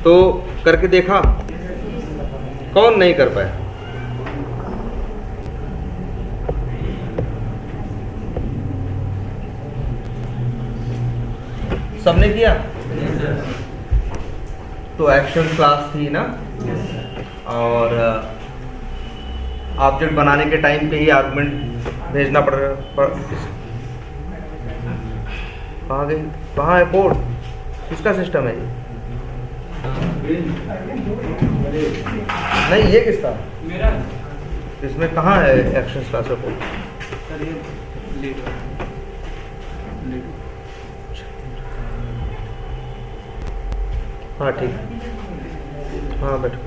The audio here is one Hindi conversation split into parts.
तो करके देखा, कौन नहीं कर पाया? सबने किया? तो एक्शन क्लास थी ना, और ऑब्जेक्ट बनाने के टाइम पे ही आर्गुमेंट भेजना पड़ कहाँ गई, कहाँ है कोड, किसका सिस्टम है ये? नहीं, ये किसका? मेरा। इसमें कहाँ है एक्शन क्लास का कोड? हाँ ठीक, हाँ बैठो।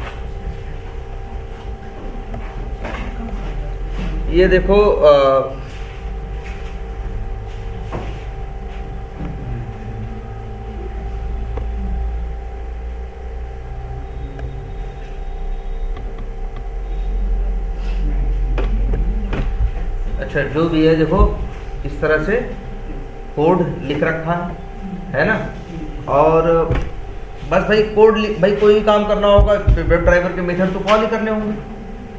ये देखो अच्छा, जो भी है देखो इस तरह से कोड लिख रखा है ना, और बस भाई कोड भाई कोई भी काम करना होगा, वेब ड्राइवर के मेथड तो कॉल ही करने होंगे,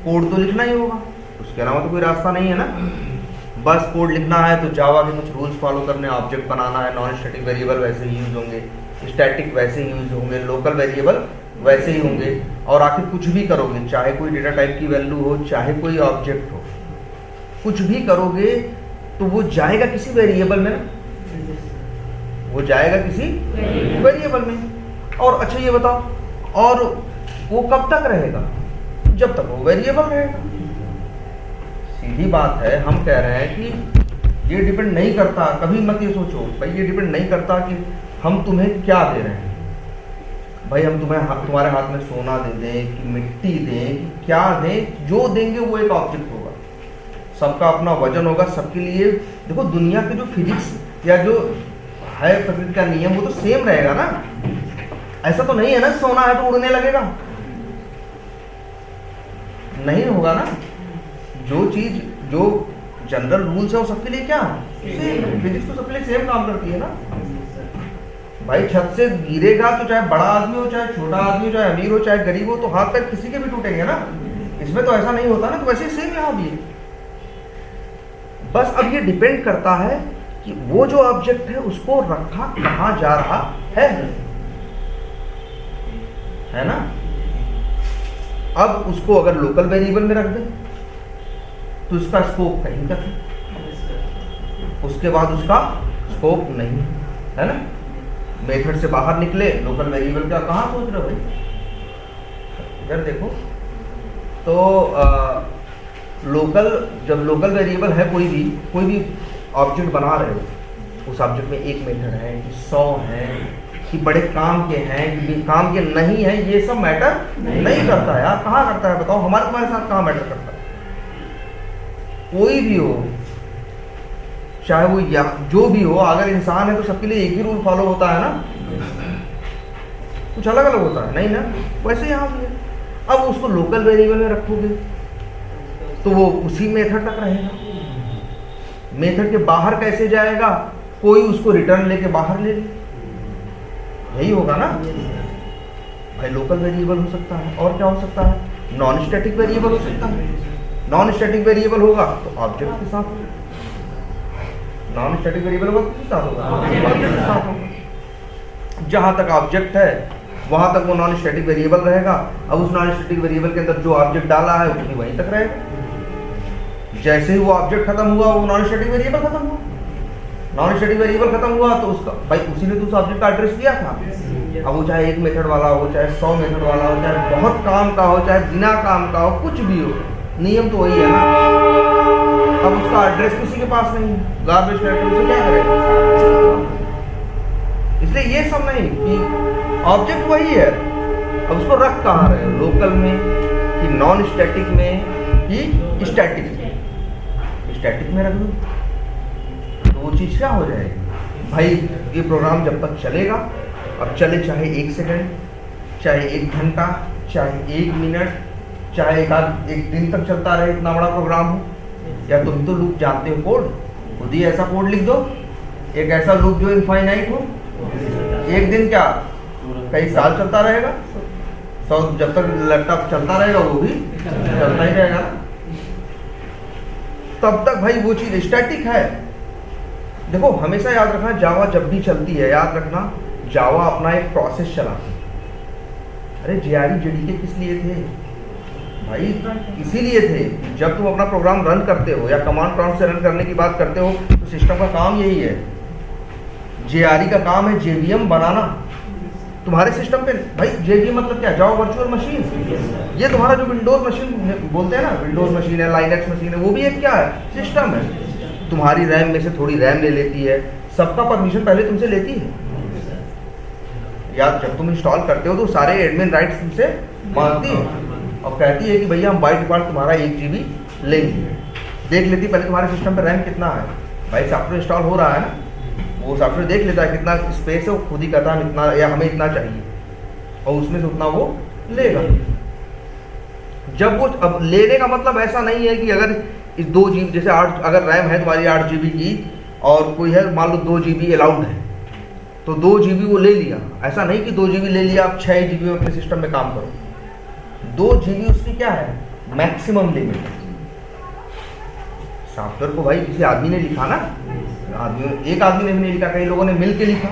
कोड तो लिखना ही होगा, उसके अलावा तो कोई रास्ता नहीं है ना। बस कोड लिखना है तो जावा के कुछ रूल्स फॉलो करने, ऑब्जेक्ट बनाना है, नॉन स्टैटिक वेरिएबल वैसे ही यूज होंगे, स्टैटिक वैसे ही यूज होंगे, लोकल वेरिएबल वैसे ही होंगे। और आखिर कुछ भी करोगे, चाहे कोई डेटा टाइप की वैल्यू हो, चाहे कोई ऑब्जेक्ट हो, कुछ भी करोगे तो वो जाएगा किसी वेरिएबल में ना, वो जाएगा किसी वेरिएबल में। और अच्छा ये बताओ, और वो कब तक रहेगा? जब तक वो वेरिएबल रहेगा। सीधी बात है, हम कह रहे हैं कि ये डिपेंड नहीं करता, कभी मत ये सोचो भाई ये डिपेंड नहीं करता कि हम तुम्हें क्या दे रहे हैं। भाई हम तुम्हारे हाथ में सोना दे दें कि मिट्टी दें कि क्या दें, जो देंगे वो एक ऑब्जेक्ट होगा, सबका अपना वजन होगा, सबके लिए। देखो दुनिया के जो फिजिक्स या जो है प्रकृति का नियम वो तो सेम रहेगा ना, ऐसा तो नहीं है ना सोना है तो उड़ने लगेगा, नहीं होगा ना। जो चीज जो जनरल रूल्स है वो सबके लिए क्या है, फिजिक्स तो सबके लिए सेम काम करती है ना। भाई छत से गिरेगा तो चाहे बड़ा आदमी हो, चाहे छोटा आदमी हो, चाहे अमीर हो, चाहे गरीब हो, तो हाथ पैर किसी के भी टूटेंगे ना, इसमें तो ऐसा नहीं होता ना। तो वैसे सेम यहाँ भी है। बस अब ये डिपेंड करता है कि वो जो ऑब्जेक्ट है उसको रखा कहाँ जा रहा है ना। अब उसको अगर लोकल वेरिएबल में रख दें तो उसका स्कोप कहीं तक है, उसके बाद उसका स्कोप नहीं है ना। मेथड से बाहर निकले, लोकल वेरिएबल का कहाँ सोच रहे हो भाई, इधर देखो। तो जब लोकल वेरिएबल है कोई भी ऑब्जेक्ट बना रहे हो, उस ऑब्जेक्ट में एक मेथड है कि 100 है कि बड़े काम के हैं कि काम के नहीं है, ये सब मैटर नहीं करता है यार। कहाँ करता है बताओ, तुम्हारे साथ कहाँ मैटर करता है? कोई भी हो, चाहे वो या जो भी हो, अगर इंसान है तो सबके लिए एक ही रूल फॉलो होता है ना, कुछ अलग अलग होता है नहीं ना। वैसे यहाँ भी है। अब उसको लोकल वेरिएबल में रखोगे तो वो उसी मेथड तक रहेगा, मेथड के बाहर कैसे जाएगा, कोई उसको रिटर्न लेके बाहर ले ले, यही होगा ना भाई। लोकल वेरिएबल हो सकता है, और क्या हो सकता है, नॉन स्टैटिक वेरिएबल हो सकता है। नॉन स्टैटिक वेरिएबल होगा तो ऑब्जेक्ट के साथ, नॉन स्टैटिक वेरिएबल होगा किसके साथ होगा, ऑब्जेक्ट के साथ होगा। जहां तक ऑब्जेक्ट है वहां तक वो नॉन स्टैटिक वेरिएबल रहेगा। अब उस नॉन स्टैटिक वेरिएबल के अंदर जो ऑब्जेक्ट डाला है वो भी वहीं तक रहेगा। जैसे ही वो ऑब्जेक्ट खत्म हुआ, वो नॉन स्टैटिक वेरिएबल खत्म हुआ। नॉन स्टैटिक वेरिएबल खत्म हुआ तो उसका भाई उसी ने तो उस ऑब्जेक्ट का एड्रेस दिया था। अब वो चाहे एक मेथड वाला हो, चाहे 100 मेथड वाला हो, चाहे बहुत काम का हो, चाहे बिना काम का हो, कुछ भी हो, नियम तो वही है ना। अब उसका एड्रेस किसी के पास नहीं है, गार्बेज कलेक्टर उसे क्या करेगा। इसलिए ये सब नहीं कि ऑब्जेक्ट वही है, अब उसको रख कहाँ रहे, लोकल में कि नॉन स्टैटिक में कि स्टैटिक में। स्टैटिक में रख दो तो वो चीज़ क्या हो जाएगी भाई, ये प्रोग्राम जब तक चलेगा, अब चले चाहे 1 सेकंड, चाहे 1 घंटा, चाहे 1 मिनट, चाहे एक दिन तक चलता रहे, इतना बड़ा प्रोग्राम हो। या तुम तो लूप जानते हो, कोड खुद ही ऐसा कोड लिख दो, एक ऐसा लूप जो इनफाइनाइट हो, एक दिन क्या कई साल चलता रहेगा, जब तक लैपटॉप चलता रहेगा वो भी चलता ही रहेगा, तब तक भाई वो चीज स्टैटिक है। देखो हमेशा याद रखना, जावा जब भी चलती है, याद रखना जावा अपना एक प्रोसेस चलाती है। अरे JRE JDK किस लिए थे भाई? इसीलिए थे, जब तुम अपना प्रोग्राम रन करते हो या कमांड प्रॉम्प्ट से रन करने की बात करते हो तो सिस्टम का काम यही है। JRE का काम है JVM बनाना तुम्हारे सिस्टम पे। भाई JVM मतलब क्या? Java virtual machine. ये तुम्हारा जो विंडोज मशीन बोलते हैं ना, विंडोज मशीन है, लाइनक्स मशीन है, वो भी एक क्या है? सिस्टम है। तुम्हारी रैम में से थोड़ी रैम ले लेती है, सबका परमिशन पहले तुमसे लेती है। याद, जब तुम इंस्टॉल करते हो तो सारे एडमिन राइट्स तुमसे मांगती है और कहती है कि भैया हम बाय डिफॉल्ट तुम्हारा 1 GB लेंगे। देख लेती पहले तुम्हारे सिस्टम पे रैम कितना है। भाई सॉफ्टवेयर इंस्टॉल हो रहा है ना, वो सॉफ्टवेयर देख लेता है कितना स्पेस है, वो खुद ही कहता है इतना या हमें इतना चाहिए और उसमें से उतना वो लेगा। जब वो अब लेने का मतलब ऐसा नहीं है कि अगर इस 2 GB जैसे 8 अगर रैम है तुम्हारी 8 GB की और कोई है मान लो 2 GB अलाउड है तो 2 GB वो ले लिया। ऐसा नहीं कि 2 GB ले लिया आप 6 GB में अपने सिस्टम में काम करो। 2 GB उसकी क्या है? Maximum limit. सॉफ्टवेयर को भाई किसी आदमी ने लिखा ना, एक आदमी ने भी नहीं लिखा, कई लोगों ने मिल के लिखा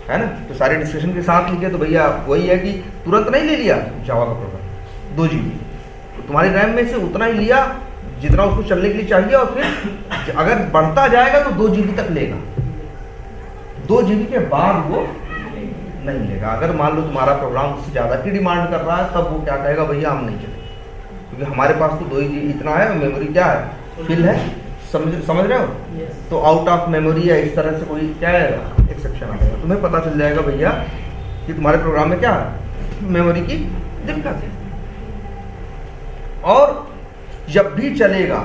है ना, तो सारे डिस्कशन के साथ लिखे। तो भैया वही है कि तुरंत नहीं ले लिया जावा का प्रोग्राम 2 GB, तो तुम्हारी रैम में से उतना ही लिया जितना उसको चलने के लिए चाहिए, और फिर अगर बढ़ता जाएगा तो 2 GB तक लेगा। 2 GB के बाद वो नहीं लेगा। अगर मान लो तुम्हारा प्रोग्राम उससे ज़्यादा की डिमांड कर रहा है तब वो क्या कहेगा, भैया हम नहीं चलेंगे क्योंकि हमारे पास तो 2 GB इतना है, मेमोरी क्या है, फिल है। समझ रहे हो? तो आउट ऑफ मेमोरी या इस तरह से कोई क्या आएगा, एक्सेप्शन आएगा, तुम्हें पता चल जाएगा भैया कि तुम्हारे प्रोग्राम में क्या है, मेमोरी की दिक्कत है। और जब भी चलेगा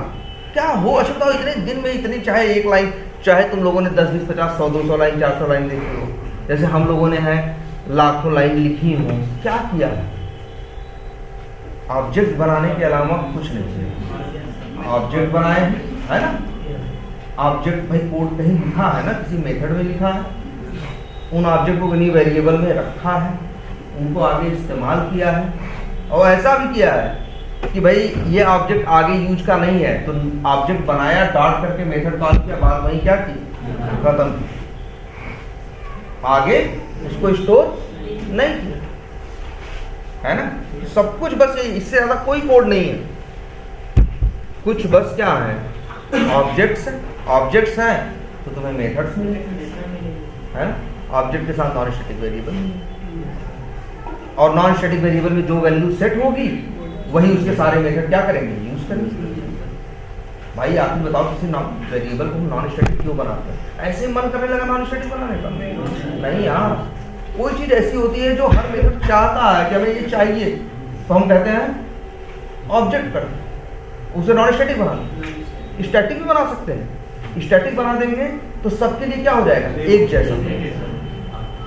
क्या हो, अच्छा इतने दिन में इतनी, चाहे 1 लाइन, चाहे तुम लोगों ने 10, 20, 50, 100, 200 लाइन, 400 लाइन लिखी हो, जैसे हम लोगों ने है लाखों लाइन लिखी हो, क्या किया है? ऑब्जेक्ट बनाने के अलावा कुछ नहीं किया। ऑब्जेक्ट बनाए है ना, ऑब्जेक्ट भाई कोड कहीं लिखा है ना, किसी मेथड में लिखा है, उन ऑब्जेक्ट को किन्हीं वेरिएबल में रखा है, उनको आगे इस्तेमाल किया है, और ऐसा भी किया है कि भाई ये ऑब्जेक्ट आगे यूज का नहीं है, तो ऑब्जेक्ट बनाया, डॉट करके मेथड कॉल किया, बाद वही क्या की, खत्म, आगे उसको स्टोर नहीं किया, है ना। सब कुछ बस यही, इससे ज्यादा कोई कोड नहीं है। कुछ बस क्या है, ऑब्जेक्ट्स हैं तो तुम्हें मेथड्स मिलेंगे, है ना। ऑब्जेक्ट के साथ नॉन स्टैटिक वेरिएबल, और नॉन स्टैटिक वेरिएबल में जो वैल्यू सेट होगी वही उसके सारे मेथड क्या करेंगे, यूज करेंगे। भाई आप ही बताओ किसी वेरिएबल को नॉन स्टैटिक क्यों बनाते हैं? ऐसे मन करने लगा नॉन स्टैटिक बनाने का? नहीं यार, कोई चीज ऐसी होती है जो हर मेथड चाहता है कि हमें ये चाहिए, तो हम कहते हैं ऑब्जेक्ट कर, उसे नॉन स्टैटिक बना। स्टैटिक भी बना सकते हैं, स्टैटिक बना देंगे तो सबके लिए क्या हो जाएगा, एक जैसा।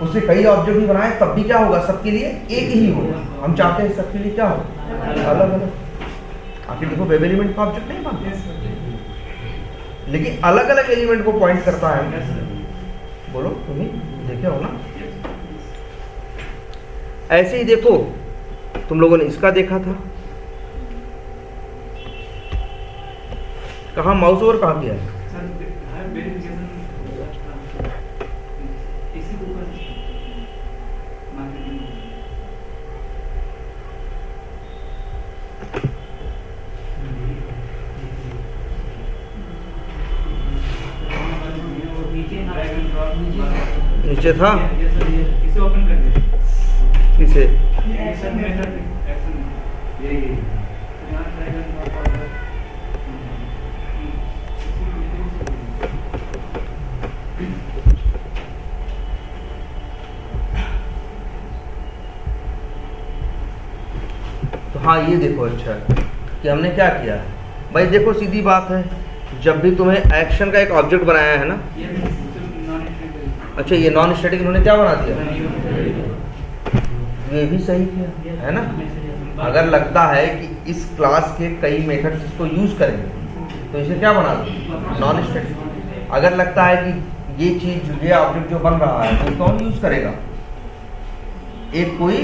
उससे कई ऑब्जेक्ट भी बनाए तब भी क्या होगा, सबके लिए एक ही होगा। हम चाहते हैं सबके लिए क्या हो, अलग अलग। आखिर देखो वेब एलिमेंट का ऑब्जेक्ट नहीं बनता, लेकिन अलग अलग एलिमेंट को पॉइंट करता है। बोलो तुम्हें देखे हो ना। ऐसे ही देखो, तुम लोगों ने इसका देखा था, कहाँ माउस ओवर कहाँ किया है? नीचे था, इसे ओपन कर दे। किसे? तो हाँ ये देखो, अच्छा कि हमने क्या किया भाई। देखो सीधी बात है, जब भी तुम्हें एक्शन का एक ऑब्जेक्ट बनाया है ना, अच्छा ये नॉन स्टैटिक इन्होंने क्या बना दिया, ये भी सही किया है ना। अगर लगता है कि इस क्लास के कई मेथड्स इसको यूज करेंगे तो इसे क्या बना दो, नॉन स्टैटिक। अगर लगता है कि ये चीज, ये ऑब्जेक्ट जो बन रहा है तो कौन यूज करेगा, एक कोई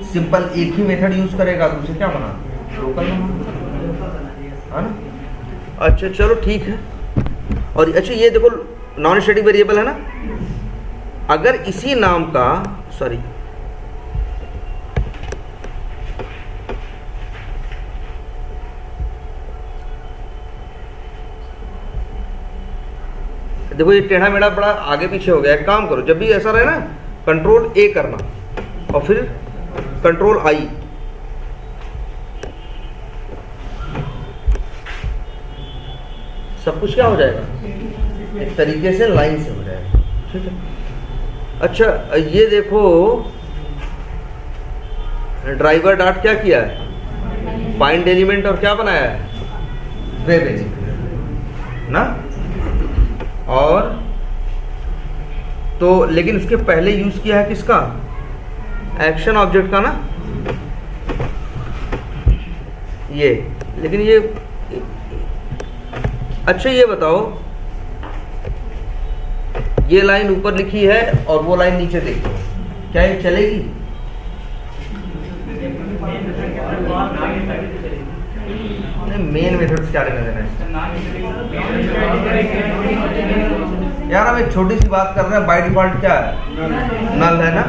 सिंपल एक ही मेथड यूज करेगा तो उसे क्या बना, लोकल है ना। अच्छा चलो ठीक है। और अच्छा ये देखो नॉन स्टैटिक वेरिएबल है ना, अगर इसी नाम का सॉरी देखो ये टेढ़ा मेढ़ा बड़ा आगे पीछे हो गया। एक काम करो, जब भी ऐसा रहे ना कंट्रोल ए करना और फिर कंट्रोल आई, सब कुछ क्या हो जाएगा एक तरीके से लाइन से हो जाएगा। ठीक है। अच्छा ये देखो ड्राइवर डॉट क्या किया है, फाइंड एलिमेंट और क्या बनाया है, वेब एलिमेंट ना। और तो लेकिन उसके पहले यूज किया है किसका, एक्शन ऑब्जेक्ट का ना ये। लेकिन ये अच्छा ये बताओ ये लाइन ऊपर लिखी है और वो लाइन नीचे देखो, क्या ये चलेगी? मेन मेथड क्या लेना देना है यार। हम एक छोटी सी बात कर रहे हैं, बाय डिफॉल्ट क्या है, नल है ना।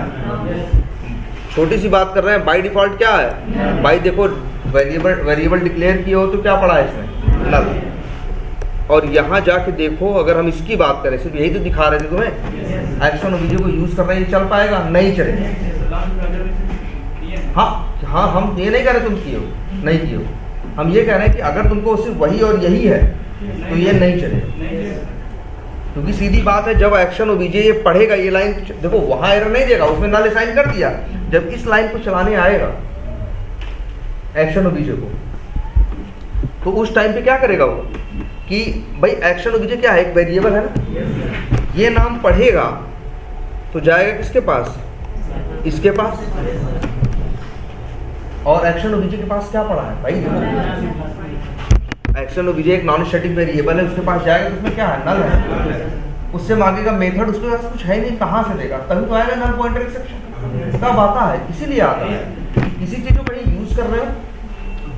छोटी सी बात कर रहे हैं, बाय डिफॉल्ट क्या है भाई, देखो वेरिएबल डिक्लेयर किए हो तो क्या पड़ा है इसमें, नल। और यहाँ जाके देखो अगर हम इसकी बात करें, सिर्फ यही तो दिखा रहे थे तुम्हें, एक्शन ओबीजे को यूज कर रहे हैं, चल पाएगा? नहीं चलेगा। हाँ हम ये नहीं कह रहे तुम किए हो, नहीं किए हो, हम ये कह रहे हैं कि अगर तुमको सिर्फ वही और यही है तो ये नहीं चलेगा। क्योंकि सीधी बात है, जब एक्शन ओबीजे ये पढ़ेगा ये लाइन, देखो वहां एरर नहीं देगा, उसमें नल असाइन कर दिया। जब इस लाइन को चलाने आएगा एक्शन ओबीजे को, तो उस टाइम पे क्या करेगा वो कि भाई एक्शन ओबीजे क्या है, एक वेरिएबल है ना, ये नाम पढ़ेगा तो जाएगा किसके पास, इसके पास। और एक्शन ओबीजे के पास क्या पड़ा है भाई, देखो एक्शन ओबीजे एक नॉन स्टैटिक वेरिएबल है, उसके पास जाएगा तो उसमें क्या है, नल है। उससे मांगेगा मेथड, उसके पास कुछ है नहीं, कहाँ से देगा, तभी तो आएगा नल पॉइंटर एक्सेप्शन। तब आता है, इसीलिए आता है। किसी चीज को कहीं यूज कर रहे हो,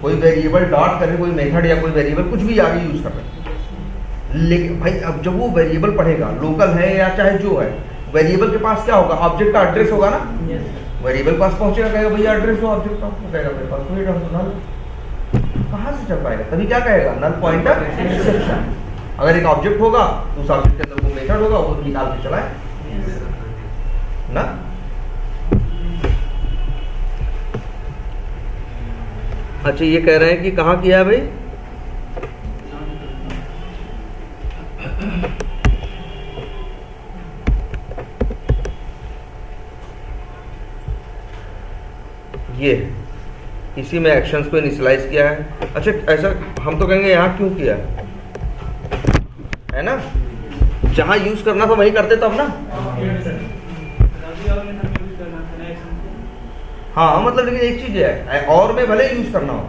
कोई वेरिएबल डॉट कर रहे, कोई मेथड या कोई वेरिएबल कुछ भी आगे यूज कर रहे हैं, लेकिन भाई अब जब वो वेरिएबल पढ़ेगा, लोकल है या चाहे जो है, वेरिएबल के पास क्या होगा, ऑब्जेक्ट का एड्रेस होगा ना। वेरिएबल पास पहुंचेगा, कहेगा भैया एड्रेस दो ऑब्जेक्ट का, कहेगा मेरे पास कोई नल, कहाँ से चल पाएगा, तभी क्या कहेगा, नल पॉइंटर एक्सेप्शन। अगर एक ऑब्जेक्ट होगा तो उस ऑब्जेक्ट के अंदर वो मेथड होगा, वो निकाल के चलाए ना। अच्छा ये कह रहे हैं कि कहाँ किया है भाई, ये इसी में एक्शंस को इनिशियलाइज किया है। अच्छा ऐसा हम तो कहेंगे यहाँ क्यों किया है ना, जहाँ यूज करना था वही करते तब ना। हाँ मतलब लेकिन एक चीज है, और में भले यूज करना हो,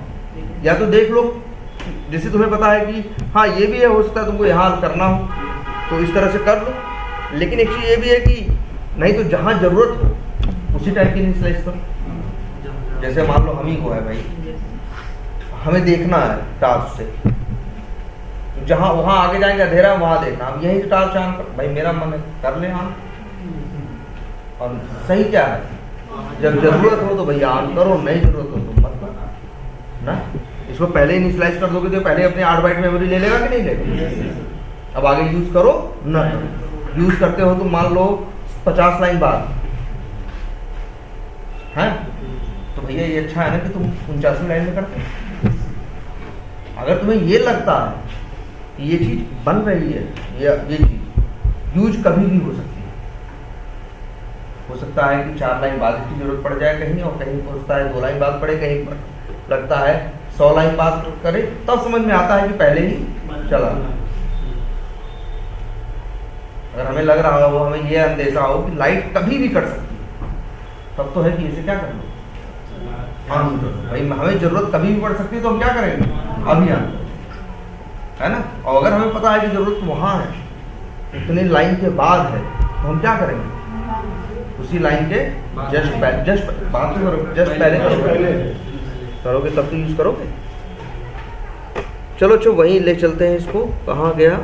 या तो देख लो जैसे तुम्हें पता है कि हाँ ये भी है, हो सकता है तुमको यहाँ करना हो तो इस तरह से कर लो। लेकिन एक चीज ये भी है कि नहीं तो जहाँ जरूरत हो उसी टाइप की इनिशियलाइज करो। जैसे मान लो हम ही को है भाई, हमें देखना है टार्च से, तो जहाँ वहां आगे जाएंगे अंधेरा वहां देखना, अब यही टार्च ऑन कर, भाई मेरा मन है कर ले ऑन। और सही क्या है, जब जरूरत हो तो भैया ऑन करो, नहीं जरूरत हो तो मत करो ना। इसको पहले इनिशियलाइज कर दोगे तो पहले अपने 8 बाइट मेमोरी ले लेगा कि नहीं लेगा। अब आगे यूज करो ना करो, यूज करते हो तो मान लो 50 लाइन बाद है, तो भैया ये अच्छा है ना कि तुम 49वीं लाइन में करते हो। अगर तुम्हें ये लगता है कि ये चीज बन रही है, ये चीज यूज कभी भी हो सकती है, हो सकता है कि 4 लाइन बाद इसकी जरूरत पड़ जाए कहीं, और कहीं पहुंचता है 2 लाइन बाद पड़े, कहीं लगता है 100 लाइन बाद करे, तब समझ में आता है कि पहले ही चला। अगर हमें लग रहा हो, हमें ये अंदेशा हो कि लाइट कभी भी कट सकती है, तब तो है कि इसे क्या कर लो, ऑन करो। भाई हमें जरूरत कभी भी पड़ सकती है तो हम क्या करेंगे, अभी ऑन करो, है ना। और अगर हमें पता है कि जरूरत वहां है, इतनी लाइन के बाद है, तो हम क्या करेंगे, उसी लाइन के जस्ट बात जस्ट पहले करोगे तब तो यूज करोगे। चलो वहीं ले चलते हैं इसको। कहाँ गया?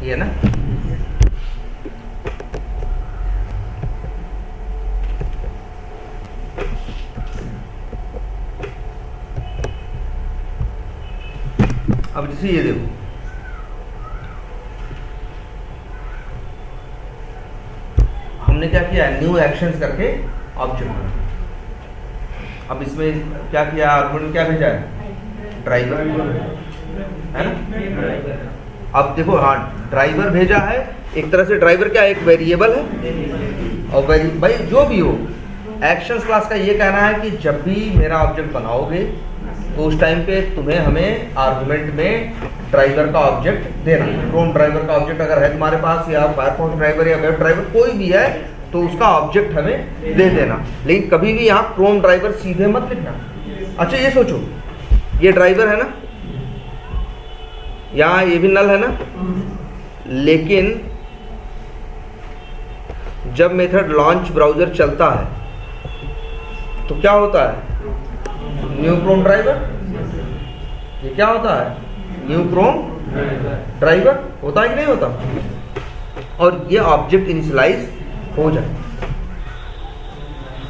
ये ना, अब जैसे ये देखो, हमने क्या किया, न्यू एक्शंस करके ऑब्जेक्ट बना। अब इसमें क्या किया, आर्गुमेंट क्या भेजा है, ड्राइवर है ना। अब देखो, हाँ ड्राइवर भेजा है, एक तरह से ड्राइवर क्या एक वेरिएबल है, और भाई जो भी हो, एक्शंस क्लास का ये कहना है कि जब भी मेरा ऑब्जेक्ट बनाओगे तो उस टाइम पे तुम्हें हमें आर्गुमेंट में ड्राइवर का ऑब्जेक्ट देना है। क्रोम ड्राइवर का ऑब्जेक्ट अगर है तुम्हारे पास, या फायरफॉक्स ड्राइवर या वेब ड्राइवर कोई भी है, तो उसका ऑब्जेक्ट हमें दे देना। लेकिन कभी भी यहाँ क्रोम ड्राइवर सीधे मत लिखना। अच्छा ये सोचो, ये ड्राइवर है ना, यहाँ ये भी नल है ना, लेकिन जब मेथड लॉन्च ब्राउजर चलता है तो क्या होता है, न्यू क्रोम ड्राइवर। ये क्या होता है, न्यू क्रोम ड्राइवर होता है कि नहीं होता, और ये ऑब्जेक्ट इनिशियलाइज हो जाए।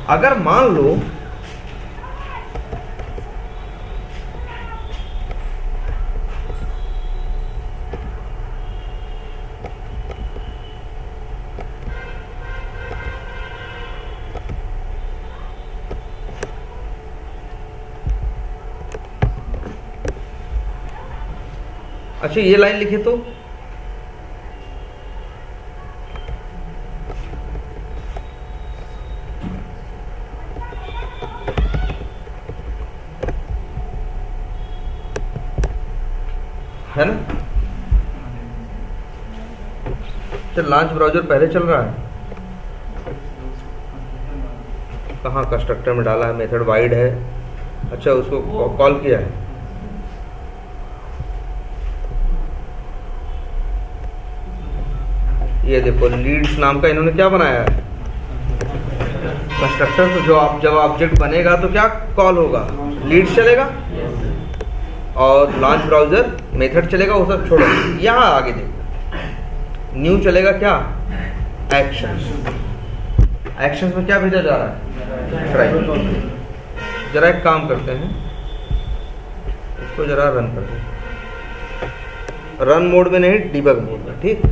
अगर मान लो अच्छा ये लाइन लिखे तो, है ना। तो लॉन्च ब्राउजर पहले चल रहा है, कहाँ कंस्ट्रक्टर में डाला है, मेथड वाइड है। अच्छा उसको कॉल किया है, ये देखो लीड्स नाम का इन्होंने क्या बनाया है, कंस्ट्रक्टर। तो जब ऑब्जेक्ट बनेगा तो क्या कॉल होगा, लीड्स चलेगा, और लॉन्च ब्राउजर मेथड चलेगा, वो सब छोड़ो। यहाँ आगे देखो, न्यू चलेगा क्या, एक्शंस। एक्शंस में क्या भेजा जा रहा है, ड्राइवर। जरा एक काम करते हैं, इसको जरा रन करते हैं, रन मोड में नहीं, डिबग मोड में, ठीक।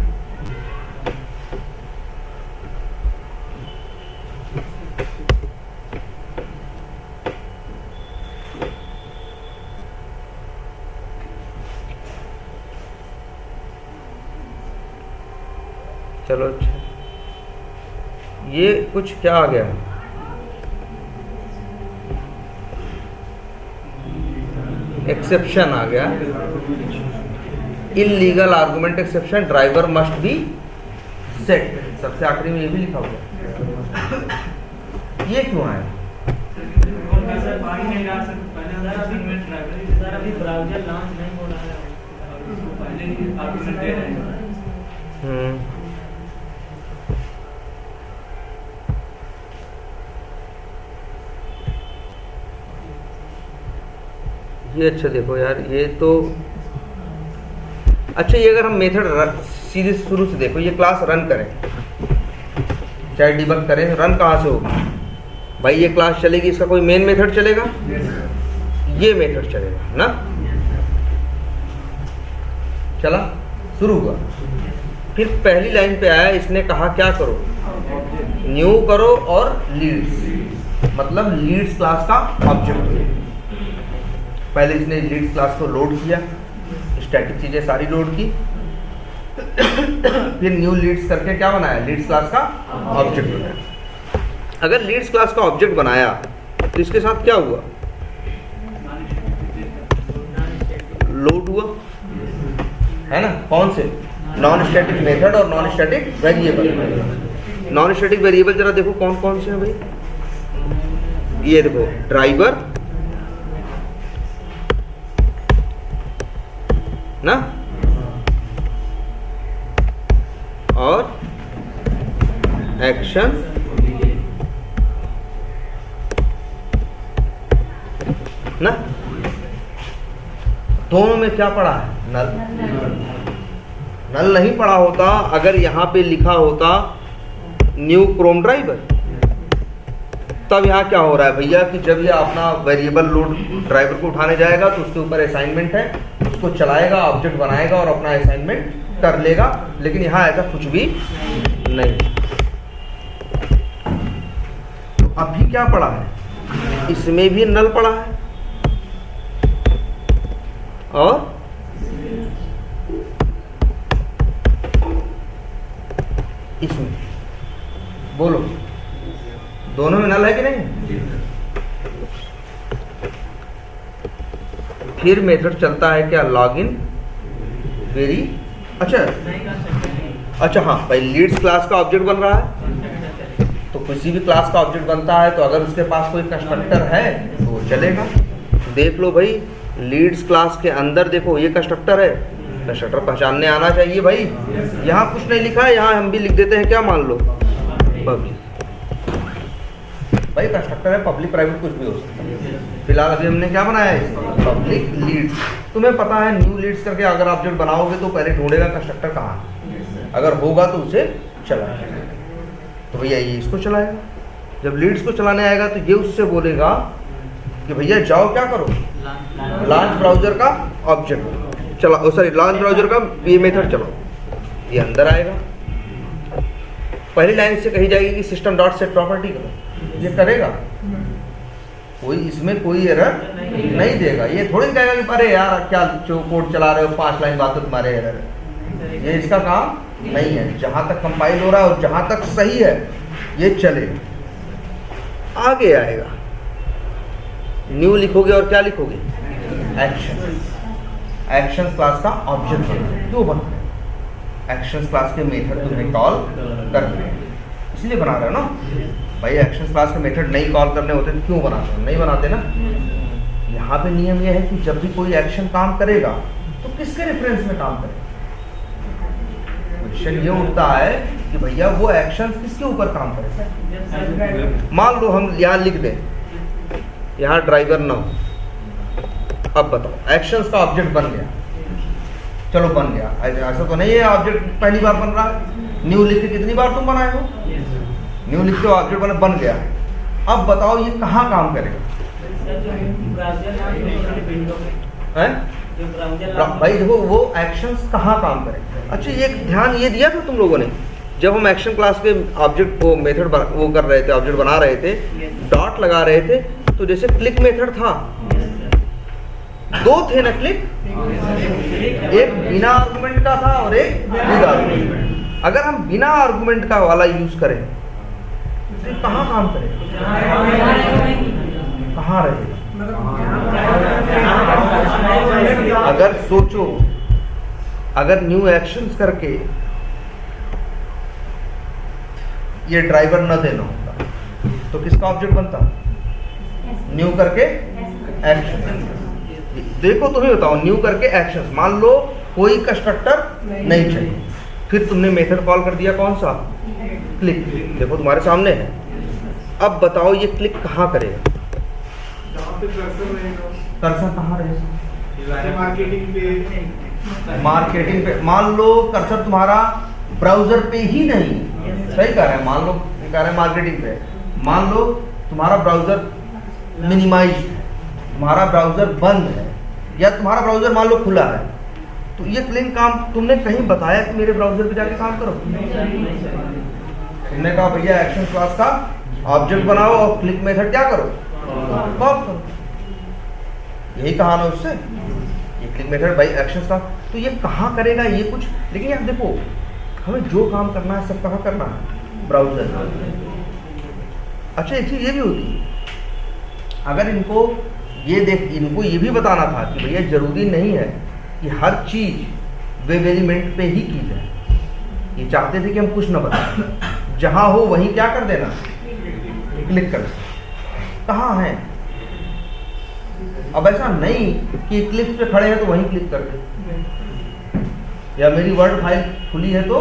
चलो अच्छा, ये कुछ क्या आ गया, एक्सेप्शन आ गया, illegal argument exception, driver must be set. सबसे आखिरी में ये भी लिखा हुआ, ये क्यों आया, अभी ब्राउज़र लॉन्च नहीं हो रहा है, पहले ही आर्गुमेंट दे रहे हैं। ये अच्छा देखो यार, ये तो अच्छा, ये अगर हम मेथड सीधे शुरू से देखो, ये क्लास रन करें चाहे डिबग करें, रन कहाँ से होगा भाई, ये क्लास चलेगी, इसका कोई मेन मेथड चलेगा, ये मेथड चलेगा ना। चला, शुरू हुआ, फिर पहली लाइन पे आया, इसने कहा क्या करो, न्यू करो और लीड्स, मतलब लीड्स क्लास का ऑब्जेक्ट। पहले इसने लीड्स क्लास को लोड किया, स्टैटिक चीजें सारी लोड की, फिर न्यू लीड्स करके क्या बनाया, लीड्स क्लास का ऑब्जेक्ट बनाया। अगर लीड्स क्लास का ऑब्जेक्ट बनाया तो इसके साथ क्या हुआ, लोड हुआ, है ना। कौन से, नॉन स्टैटिक मेथड और non static variable. Non static variable जरा देखो कौन कौन से हैं भाई, ये देखो ड्राइवर ना, और एक्शन ना, दोनों में क्या पड़ा है? नल। नल नहीं पड़ा होता अगर यहां पे लिखा होता न्यू क्रोम ड्राइवर, तब यहाँ क्या हो रहा है भैया कि जब ये अपना वेरिएबल लोड ड्राइवर को उठाने जाएगा तो उसके ऊपर असाइनमेंट है, उसको चलाएगा, ऑब्जेक्ट बनाएगा और अपना असाइनमेंट कर लेगा। लेकिन यहाँ ऐसा कुछ भी नहीं। तो अभी क्या पड़ा है? इसमें भी नल पड़ा है और इसमें, बोलो दोनों में नल है कि नहीं? फिर मेथड चलता है क्या? लॉगिन वेरी, अच्छा हाँ भाई, लीड्स क्लास का ऑब्जेक्ट बन रहा है तो किसी भी क्लास का ऑब्जेक्ट बनता है तो अगर उसके पास कोई कंस्ट्रक्टर है तो वो चलेगा। देख लो भाई, लीड्स क्लास के अंदर देखो ये कंस्ट्रक्टर है, कंस्ट्रक्टर पहचानने आना चाहिए भाई। यहाँ कुछ नहीं लिखा है, यहाँ हम भी लिख देते हैं क्या, मान लो पब्लिक। भाई कंस्ट्रक्टर है, पब्लिक प्राइवेट कुछ भी हो सकता है। फिलहाल अभी हमने क्या बनाया है? Public leads. तुम्हें पता है न्यू लीड्स करके अगर ऑब्जेक्ट बनाओगे तो पहले ढूंढेगा कंस्ट्रक्टर कहाँ है, अगर होगा तो उसे चलाएगा। तो भैया ये इसको चलाएगा, जब लीड्स को चलाने आएगा तो ये उससे बोलेगा कि भैया जाओ क्या करो, लॉन्च ब्राउजर का ऑब्जेक्ट चलाओ, सॉरी लॉन्च ब्राउजर का ये मेथड चलाओ। ये अंदर आएगा, पहली लाइन से कही जाएगी कि सिस्टम डॉट सेट प्रॉपर्टी करो, ये करेगा, कोई इसमें कोई एरर नहीं देगा। ये थोड़ी कहेगा कि अरे यार क्या कोड चला रहे हो, 5 लाइन बाद तो तुम्हारे एरर है, ये इसका काम नहीं है। जहां तक कंपाइल हो रहा है और जहां तक सही है ये चलेगा। आगे आएगा, न्यू लिखोगे और क्या लिखोगे? एक्शन। एक्शन क्लास का ऑब्जेक्ट क्यों बना? एक्शन क्लास के मेथड तुम्हें कॉल करने, इसलिए बना रहे हो ना भाई। एक्शन क्लास के मेथड नहीं कॉल करने होते तो क्यों बनाते हो? नहीं बनाते ना। यहाँ पे नियम यह है कि जब भी कोई एक्शन काम करेगा तो किसके रेफरेंस में काम करेगा? क्वेश्चन ये उठता है कि भैया वो एक्शन किसके ऊपर काम करेगा। मान लो हम यहाँ लिख दें, यहाँ ड्राइवर ना हो, अब बताओ एक्शंस का ऑब्जेक्ट बन गया, चलो बन गया, ऐसा तो नहीं है ऑब्जेक्ट पहली बार बन रहा है। न्यू लिख के कितनी बार तुम बनाए हो? न्यू लिख के ऑब्जेक्ट बन गया। अब बताओ ये कहाँ काम करेगा? भाई देखो वो एक्शंस कहाँ काम करेगा। अच्छा ये ध्यान ये दिया था तुम लोगों ने जब हम एक्शन क्लास के ऑब्जेक्ट को मेथड वो कर रहे थे, ऑब्जेक्ट बना रहे थे, डॉट लगा रहे थे, तो जैसे क्लिक मेथड था, 2 थे ना क्लिक, एक बिना आर्गुमेंट का था और एक विद आर्गुमेंट। अगर हम बिना आर्गुमेंट का वाला यूज करें तो ये कहाँ काम करेगा? कहाँ रहेगा? अगर सोचो, अगर न्यू एक्शंस करके ये ड्राइवर न देना होता तो किसका ऑब्जेक्ट बनता? न्यू करके एक्शन। देखो तुम्हें बताओ, न्यू करके एक्शन, मान लो कोई कंस्ट्रक्टर नहीं चाहिए, फिर तुमने मेथड कॉल कर दिया कौन सा? क्लिक। देखो तुम्हारे सामने है। अब बताओ ये क्लिक कहाँ करेगा? कर्सर कहाँ रहेगा? मार्केटिंग पे। मान लो कर्सर तुम्हारा ब्राउजर पे ही नहीं, सही कह रहे हैं, मान लो कह रहे हैं मार्केटिंग पे, मान लो तुम्हारा ब्राउजर मिनिमाइज है, तुम्हारा ब्राउजर बंद है, या तुम्हारा ब्राउजर मान लो खुला है, तो ये क्लिक काम तुमने कहीं बताया कि मेरे ब्राउजर पे जाके काम करो? तुमने कहा भैया एक्शन क्लास का ऑब्जेक्ट बनाओ और क्लिक मेथड क्या करो? कॉल करो। यही कहा ना उससे, ये क्लिक मेथड भाई एक्शन का, तो ये कहाँ करेगा ये कुछ। लेकिन यार देखो, हमें जो काम करना है सब कहाँ करना है? ब्राउजर। अच्छा एक चीज ये भी होती है, अगर इनको ये भी बताना था कि भैया जरूरी नहीं है कि हर चीज वेब एलिमेंट पे ही की जाए। ये चाहते थे कि हम कुछ ना बताएं, जहां हो वहीं क्या कर देना, क्लिक कर देना। कहाँ है। अब ऐसा नहीं कि क्लिक पे खड़े हैं तो वहीं क्लिक कर दे, या मेरी वर्ड फाइल खुली है तो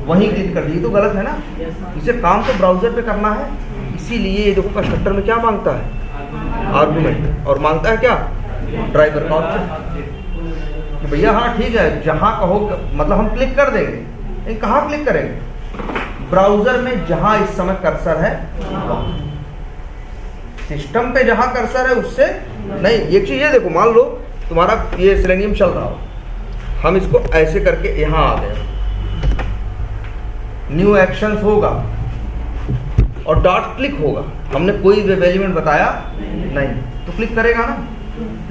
वहीं क्लिक कर दी, तो गलत है ना। इसे काम तो ब्राउजर पे करना है। इसीलिए ये देखो कंस्ट्रक्टर में क्या मांगता है, आर्गुमेंट, और मांगता है क्या, ड्राइवर का ऑब्जेक्ट। कि भैया हाँ ठीक है, जहाँ कहो मतलब हम क्लिक कर देंगे, लेकिन कहाँ क्लिक करेंगे, ब्राउजर में जहाँ इस समय कर्सर है, सिस्टम पे जहाँ कर्सर है उससे नहीं। एक चीज ये देखो, मान लो तुम्हारा ये सेलेनियम चल रहा हो, हम इसको ऐसे करके यहाँ आ गए, न्यू एक्शंस होगा और डॉट क्लिक होगा, हमने कोई वेब एलिमेंट बताया नहीं, तो क्लिक करेगा ना,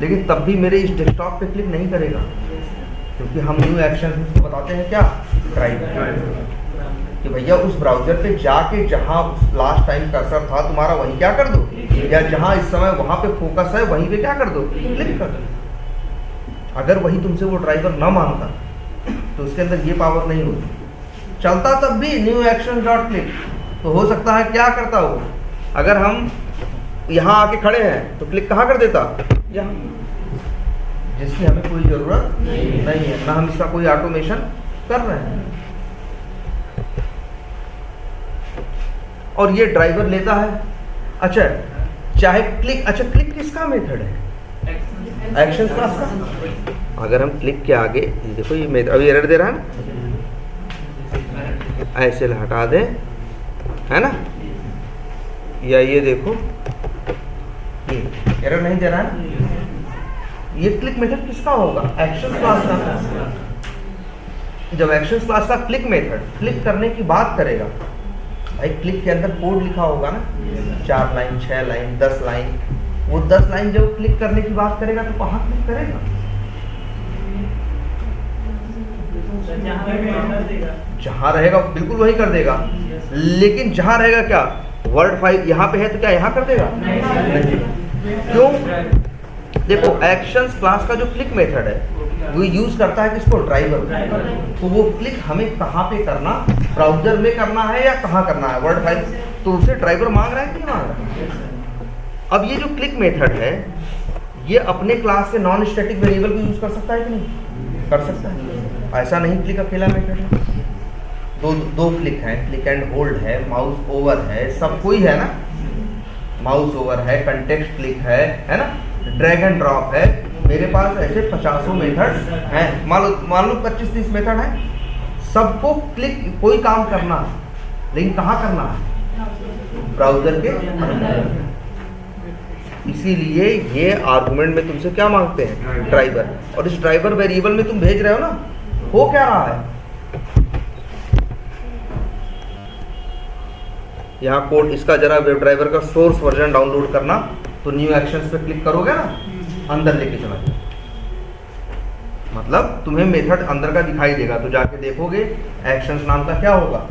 लेकिन तब भी मेरे इस डेस्कटॉप पे क्लिक नहीं करेगा, क्योंकि हम न्यू एक्शंस इसको बताते हैं क्या, ड्राइवर। कि भैया उस ब्राउजर पे जाके जहाँ लास्ट टाइम कर्सर था तुम्हारा वहीं क्या कर दो, या जहाँ इस समय वहाँ पे फोकस है वहीं पे क्या कर दो, क्लिक कर दो। अगर वही तुमसे वो ड्राइवर ना मांगता तो उसके अंदर ये पावर नहीं होती, चलता तब भी न्यू एक्शन डॉट क्लिक। तो हो सकता है क्या करता हो, अगर हम यहाँ आके खड़े हैं तो क्लिक कहाँ कर देता, यहाँ, जिसकी हमें कोई ज़रूरत नहीं है, ना हम इसका कोई ऑटोमेशन कर रहे हैं। और ये ड्राइवर लेता है, अच्छा चाहे क्लिक, अच्छा क्लिक किसका मेथड है, एक्शन क्लास का। अगर हम क्लिक के आगे देखो ये मेथड अभी एरर दे रहा है ना, ऐसे हटा दें, है ना, या ये देखो ये एरर नहीं दे रहा है, ये क्लिक मेथड किसका होगा, एक्शन क्लास का। जब एक्शन क्लास का क्लिक मेथड क्लिक करने की बात करेगा, भाई क्लिक के अंदर कोड लिखा होगा ना, 4 लाइन 6 लाइन 10 लाइन, वो 10 लाइन जब क्लिक करने की बात करेगा तो कहाँ क्लिक करेगा, जहाँ रहेगा बिल्कुल वही कर देगा। लेकिन जहाँ रहेगा क्या, वर्ड फाइल यहाँ पे है तो क्या यहाँ कर देगा, नहीं। क्यों, देखो एक्शंस क्लास का जो क्लिक मेथड है वो यूज करता है किसको, ड्राइवर। तो वो क्लिक हमें कहाँ पे करना, ब्राउजर में करना है या कहाँ करना है, वर्ड फाइल, तो उसे ड्राइवर मांग रहा है कि नहीं मांग रहा है। अब ये जो क्लिक मेथड है ये अपने क्लास के नॉन स्टैटिक वेरिएबल को यूज कर सकता है कि नहीं, कर सकता है। ऐसा नहीं क्लिक अकेला मेथड है, दो क्लिक हैं, क्लिक एंड होल्ड है, माउस ओवर है, सब कोई है ना, माउस ओवर है, कंटेक्स्ट क्लिक है ना, ड्रैग एंड ड्रॉप है। मेरे पास ऐसे 50 मेथड हैं, मान लो 25-30 मेथड हैं, सबको क्लिक कोई काम करना है, लेकिन कहाँ करना है, ब्राउजर के अंदर। इसीलिए ये आर्गुमेंट में तुमसे क्या मांगते हैं, ड्राइवर। और इस ड्राइवर वेरिएबल में तुम भेज रहे हो ना, हो क्या रहा है, यहाँ कोड इसका जरा वेब ड्राइवर का सोर्स वर्जन डाउनलोड करना, तो न्यू एक्शंस पे क्लिक करोगे ना, अंदर लेके चला जाए, मतलब तुम्हें मेथड अंदर का दिखाई देगा, तो जाके देखोगे एक्शंस नाम का क्या होगा,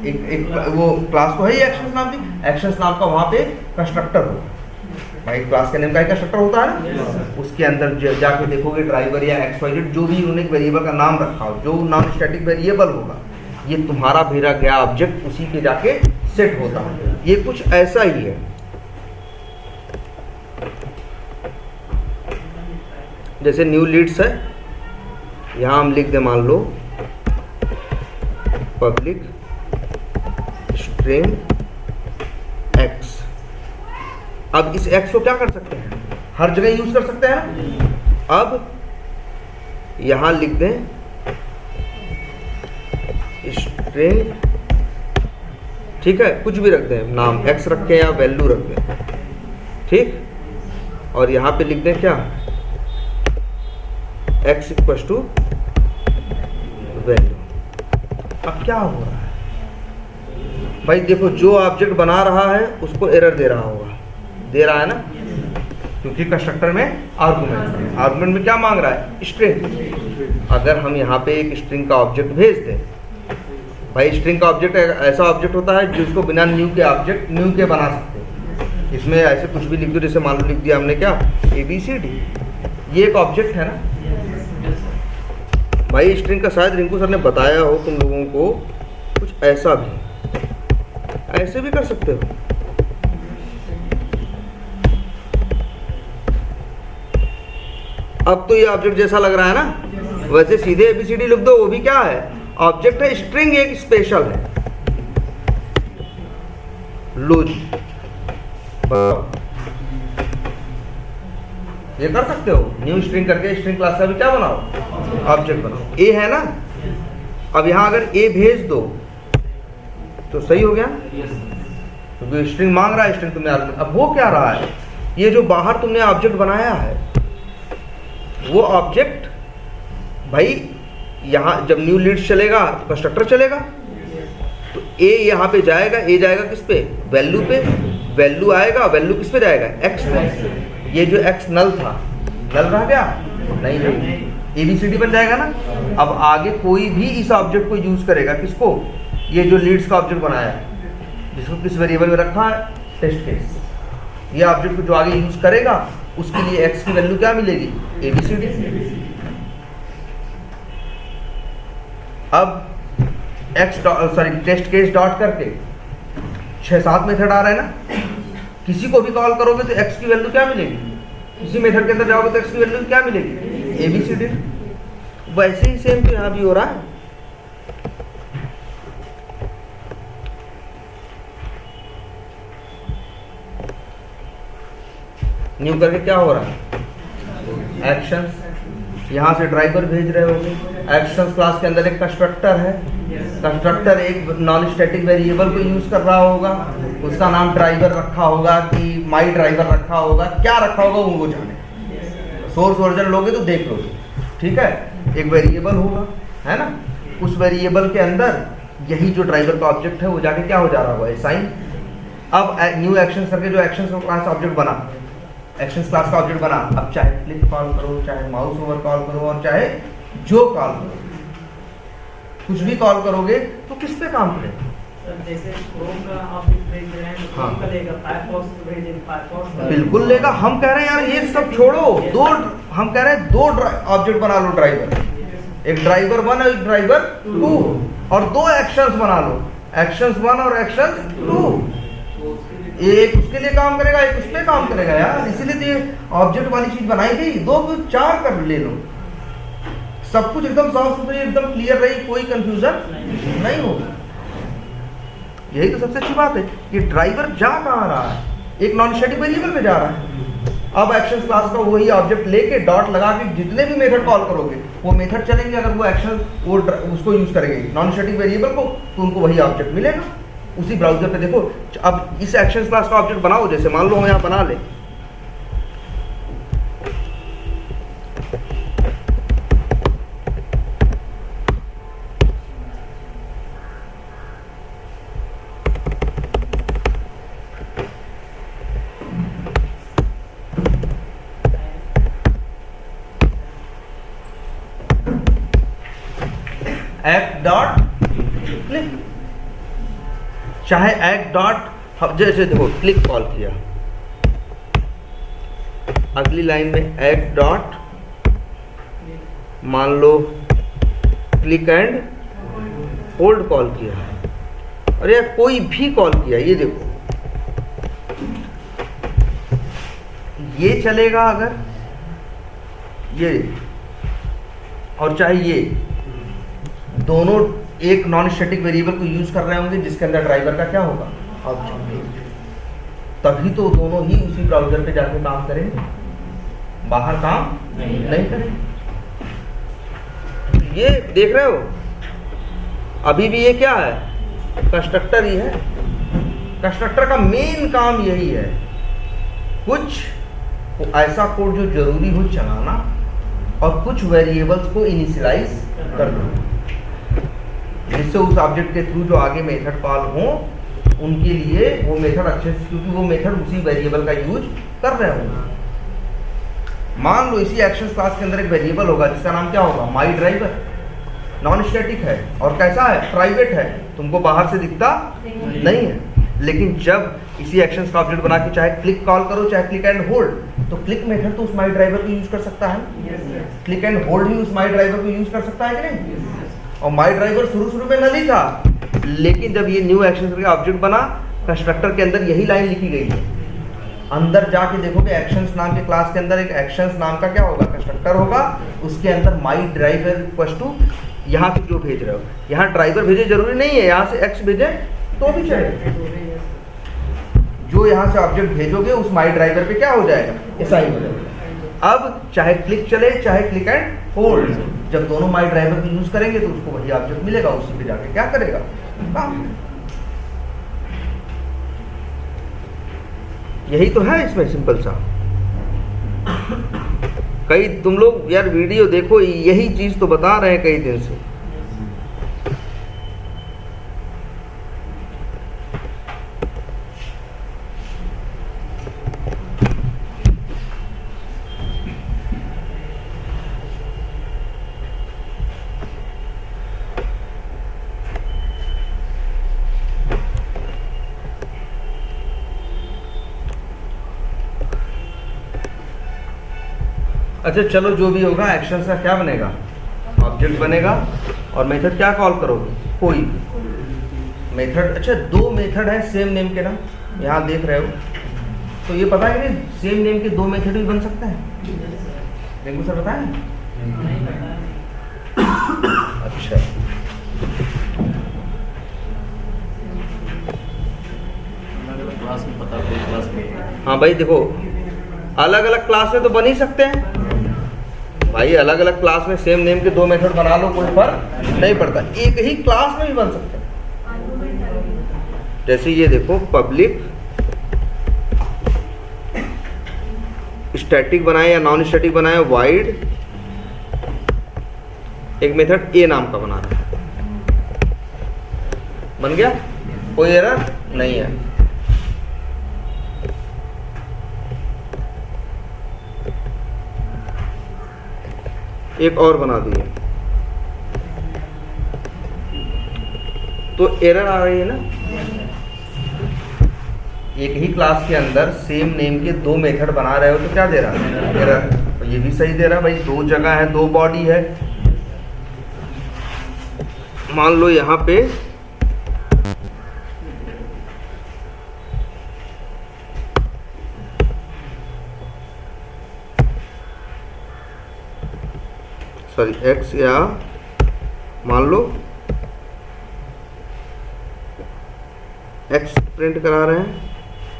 एक वो क्लास तो है ही एक्शंस नाम की, एक्शंस नाम का वहाँ पे कंस्ट्रक्टर होगा। भाई क्लास के नेम का कंस्ट्रक्टर होता है ना, उसके अंदर जाके देखोगे ड्राइवर या XYZ जो भी यूनिक वेरिएबल का नाम रखा हो, जो नॉन स्टैटिक वेरिएबल होगा, ये तुम्हारा भेजा गया ऑब्जेक्ट उसी के जाके सेट होता है। ये कुछ ऐसा ही है, जैसे न्यू लीड्स है, यहाँ हम लिख दें मान लो पब्लिक स्ट्रिंग x। अब इस x को क्या कर सकते हैं, हर जगह यूज कर सकते हैं। अब यहाँ लिख दें स्ट्रिंग, ठीक है, कुछ भी रख दें, नाम x रखें या वैल्यू रख दें, ठीक। और यहाँ पे लिख दें क्या, x इक्वल टू वैल्यू। अब क्या हो रहा है भाई, देखो जो ऑब्जेक्ट बना रहा है उसको एरर दे रहा होगा, दे रहा है ना, क्योंकि कंस्ट्रक्टर में आर्गुमेंट में क्या मांग रहा है, स्ट्रिंग। अगर हम यहाँ पे एक स्ट्रिंग का ऑब्जेक्ट भेज दें, भाई स्ट्रिंग का ऑब्जेक्ट ऐसा ऑब्जेक्ट होता है जिसको बिना न्यू के ऑब्जेक्ट न्यू के बना सकते हैं। इसमें ऐसे कुछ भी लिख दो, जैसे मान लो लिख दिया हमने क्या, ABCD, ये एक ऑब्जेक्ट है ना। भाई स्ट्रिंग का शायद रिंकू सर ने बताया हो तुम लोगों को, कुछ ऐसा भी, ऐसे भी कर सकते हो, अब तो ये ऑब्जेक्ट जैसा लग रहा है ना, वैसे सीधे ABCD लिख दो, वो भी क्या है, ऑब्जेक्ट है। स्ट्रिंग एक स्पेशल है। लो जी, ये कर सकते हो, न्यू स्ट्रिंग करके स्ट्रिंग क्लास का भी क्या बनाओ, ऑब्जेक्ट बनाओ। ए है ना, अब यहां अगर ए भेज दो तो सही हो गया, क्योंकि स्ट्रिंग मांग रहा है, स्ट्रिंग तुमने। अब वो क्या रहा है, ये जो बाहर तुमने ऑब्जेक्ट बनाया है, वो ऑब्जेक्ट भाई यहां जब न्यू लीड चलेगा तो कंस्ट्रक्टर चलेगा, तो ए यहाँ पे जाएगा, ए जाएगा किस पे, वैल्यू पे, वैल्यू आएगा, वैल्यू किस पे जाएगा, एक्स पे। ये जो एक्स नल था, नल रह गया नहीं, ABCD बन जाएगा ना। अब आगे कोई भी इस ऑब्जेक्ट को यूज करेगा, किसको, ये जो लीड्स का ऑब्जेक्ट बनाया है, जिसको किस वेरिएबल में रखा है, टेस्ट केस, ये ऑब्जेक्ट को जो आगे यूज करेगा उसके लिए एक्स की वैल्यू क्या मिलेगी, ABCD। अब टेस्ट केस डॉट करके 6-7 मेथड आ रहे हैं ना, किसी को भी कॉल करोगे तो एक्स की वैल्यू क्या मिलेगी, किसी मेथड के अंदर जाओगे तो एक्स की वैल्यू क्या मिलेगी, ABCD। वैसे ही सेम तो यहां भी हो रहा है। न्यू करके क्या हो रहा है, एक्शंस, यहां से ड्राइवर भेज रहे हो। एक्शंस क्लास के अंदर एक कंस्ट्रक्टर है, कंस्ट्रक्टर एक नॉन स्टैटिक वेरिएबल को यूज कर रहा होगा, उसका नाम ड्राइवर रखा होगा कि माई ड्राइवर रखा होगा, क्या रखा होगा वो जाने। सोर्स वर्जन लोगे तो देख लो, ठीक है। एक वेरिएबल होगा, है ना, उस वेरिएबल के अंदर यही जो ड्राइवर का ऑब्जेक्ट है वो जाके क्या हो जा रहा होगा, असाइन। अब न्यू एक्शन करके जो एक्शन क्लास ऑब्जेक्ट बना, एक्शन क्लास का ऑब्जेक्ट बना, अब चाहे क्लिक कॉल करो, चाहे माउस ओवर कॉल करो, और चाहे जो कॉल करो, कुछ भी कॉल करोगे तो किस पे काम करेगा, जैसे क्रोम का ऑब्जेक्ट भेज रहे हैं, हाँ, तो लेगा फायरफॉक्स को भेजें, फायरफॉक्स बिल्कुल लेगा। हम कह रहे हैं यार ये सब छोड़ो, हम कह रहे हैं दो ऑब्जेक्ट बना लो ड्राइवर, एक ड्राइवर 1 और एक ड्राइवर 2, और 2 एक्शंस बना लो, एक्शंस 1 और एक्शंस 2। एक उसके लिए काम करेगा, एक उस पे काम करेगा यार, इसीलिए तो ये ऑब्जेक्ट वाली चीज बनाई गई। 2 को 4 कर ले लो, सब कुछ एकदम साफ सुथरी, एकदम क्लियर रही, कोई कंफ्यूजन नहीं होगा। यही तो सबसे अच्छी बात है कि ड्राइवर जा कहाँ रहा है, एक नॉन स्टैटिक वेरिएबल पे जा रहा है। अब एक्शन क्लास का वही ऑब्जेक्ट लेके डॉट लगा के जितने भी मेथड कॉल करोगे वो मेथड चलेंगे, अगर वो एक्शन वो उसको यूज करेंगे नॉन स्टैटिक वेरिएबल को, तो उनको वही ऑब्जेक्ट मिलेगा उसी ब्राउजर पे। देखो अब इस एक्शन क्लास का ऑब्जेक्ट बनाओ, जैसे मान लो हम यहाँ बना ले, एक्ट डॉट क्लिक, चाहे एक्ट डॉट, जैसे देखो क्लिक कॉल किया, अगली लाइन में एक्ट डॉट मान लो क्लिक एंड होल्ड कॉल किया, अरे कोई भी कॉल किया, ये देखो ये चलेगा अगर ये, और चाहे ये, दोनों एक नॉन स्टैटिक वेरिएबल को यूज कर रहे होंगे जिसके अंदर ड्राइवर का क्या होगा, ऑब्जेक्ट, तभी तो दोनों ही उसी ब्राउजर पे जाके काम करेंगे, बाहर काम नहीं करेंगे। ये देख रहे हो अभी भी ये क्या है, कंस्ट्रक्टर ही है। कंस्ट्रक्टर का मेन काम यही है, कुछ ऐसा कोड जो जरूरी हो चलाना और कुछ वेरिएबल्स को इनिशियलाइज कर दो, जिससे उस ऑब्जेक्ट के थ्रू जो आगे मेथड कॉल हो उनके लिए वो मेथड अच्छे से, क्योंकि वो मेथड उसी वेरिएबल का यूज कर रहे होंगे। मान लो इसी एक्शन क्लास के अंदर एक वेरिएबल होगा जिसका नाम क्या होगा, माई ड्राइवर, नॉन स्टैटिक है और कैसा है, प्राइवेट है, तुमको बाहर से दिखता नहीं है। लेकिन जब इसी एक्शन का ऑब्जेक्ट बना के चाहे क्लिक कॉल करो चाहे क्लिक एंड होल्ड, तो क्लिक मेथड तो उस माई ड्राइवर को यूज कर सकता है, क्लिक एंड होल्ड ही उस माई ड्राइवर को यूज कर सकता है कि नहीं। और माई ड्राइवर शुरू में नल ही था, लेकिन जब ये न्यू एक्शन का ऑब्जेक्ट बना, कंस्ट्रक्टर के अंदर यही लाइन लिखी गई है अंदर जाके देखोगे एक्शंस नाम के क्लास के अंदर एक एक्शंस नाम का क्या होगा, कंस्ट्रक्टर होगा। उसके अंदर माई ड्राइवर इक्वल टू यहाँ से जो भेज रहे हो, यहाँ ड्राइवर भेजे जरूरी नहीं है, यहाँ से एक्स भेजे तो भी चलेगा। जो यहाँ से ऑब्जेक्ट भेजोगे उस माई ड्राइवर पे क्या हो जाएगा, असाइन हो जाएगा। अब चाहे क्लिक चले चाहे क्लिक एंड होल्ड, जब दोनों माई ड्राइवर को यूज करेंगे तो उसको वही ऑब्जेक्ट मिलेगा, उसी पे जाके क्या करेगा, काम। यही तो है इसमें सिंपल सा। कई तुम लोग यार वीडियो देखो, यही चीज तो बता रहे हैं कई दिन से। अच्छा चलो, जो भी होगा एक्शन का क्या बनेगा, ऑब्जेक्ट बनेगा। और मेथड क्या कॉल करोगे, कोई मेथड। अच्छा, दो मेथड है सेम नेम के ना, यहाँ देख रहे हो, तो ये पता है कि नहीं सेम नेम के दो मेथड भी बन सकते हैं। देखो सर, बताएं। अच्छा, क्लास में पता कोई क्लास में, हाँ भाई देखो, अलग अलग क्लास में तो बन ही सकते हैं भाई। अलग अलग क्लास में सेम नेम के दो मेथड बना लो, कोई फर्क नहीं पड़ता। एक ही क्लास में भी बन सकते हैं। जैसे ये देखो, पब्लिक स्टैटिक बनाए या नॉन स्टैटिक बनाए, वाइड एक मेथड ए नाम का बना रहा है, बन गया, कोई एरर नहीं है। एक और बना दिए तो एरर आ रही है ना। एक ही क्लास के अंदर सेम नेम के दो मेथड बना रहे हो तो क्या दे रहा है, एरर। तो ये भी सही दे रहा है भाई, दो जगह है, दो बॉडी है। मान लो यहाँ पे सॉरी एक्स, या मान लो एक्स प्रिंट करा रहे हैं,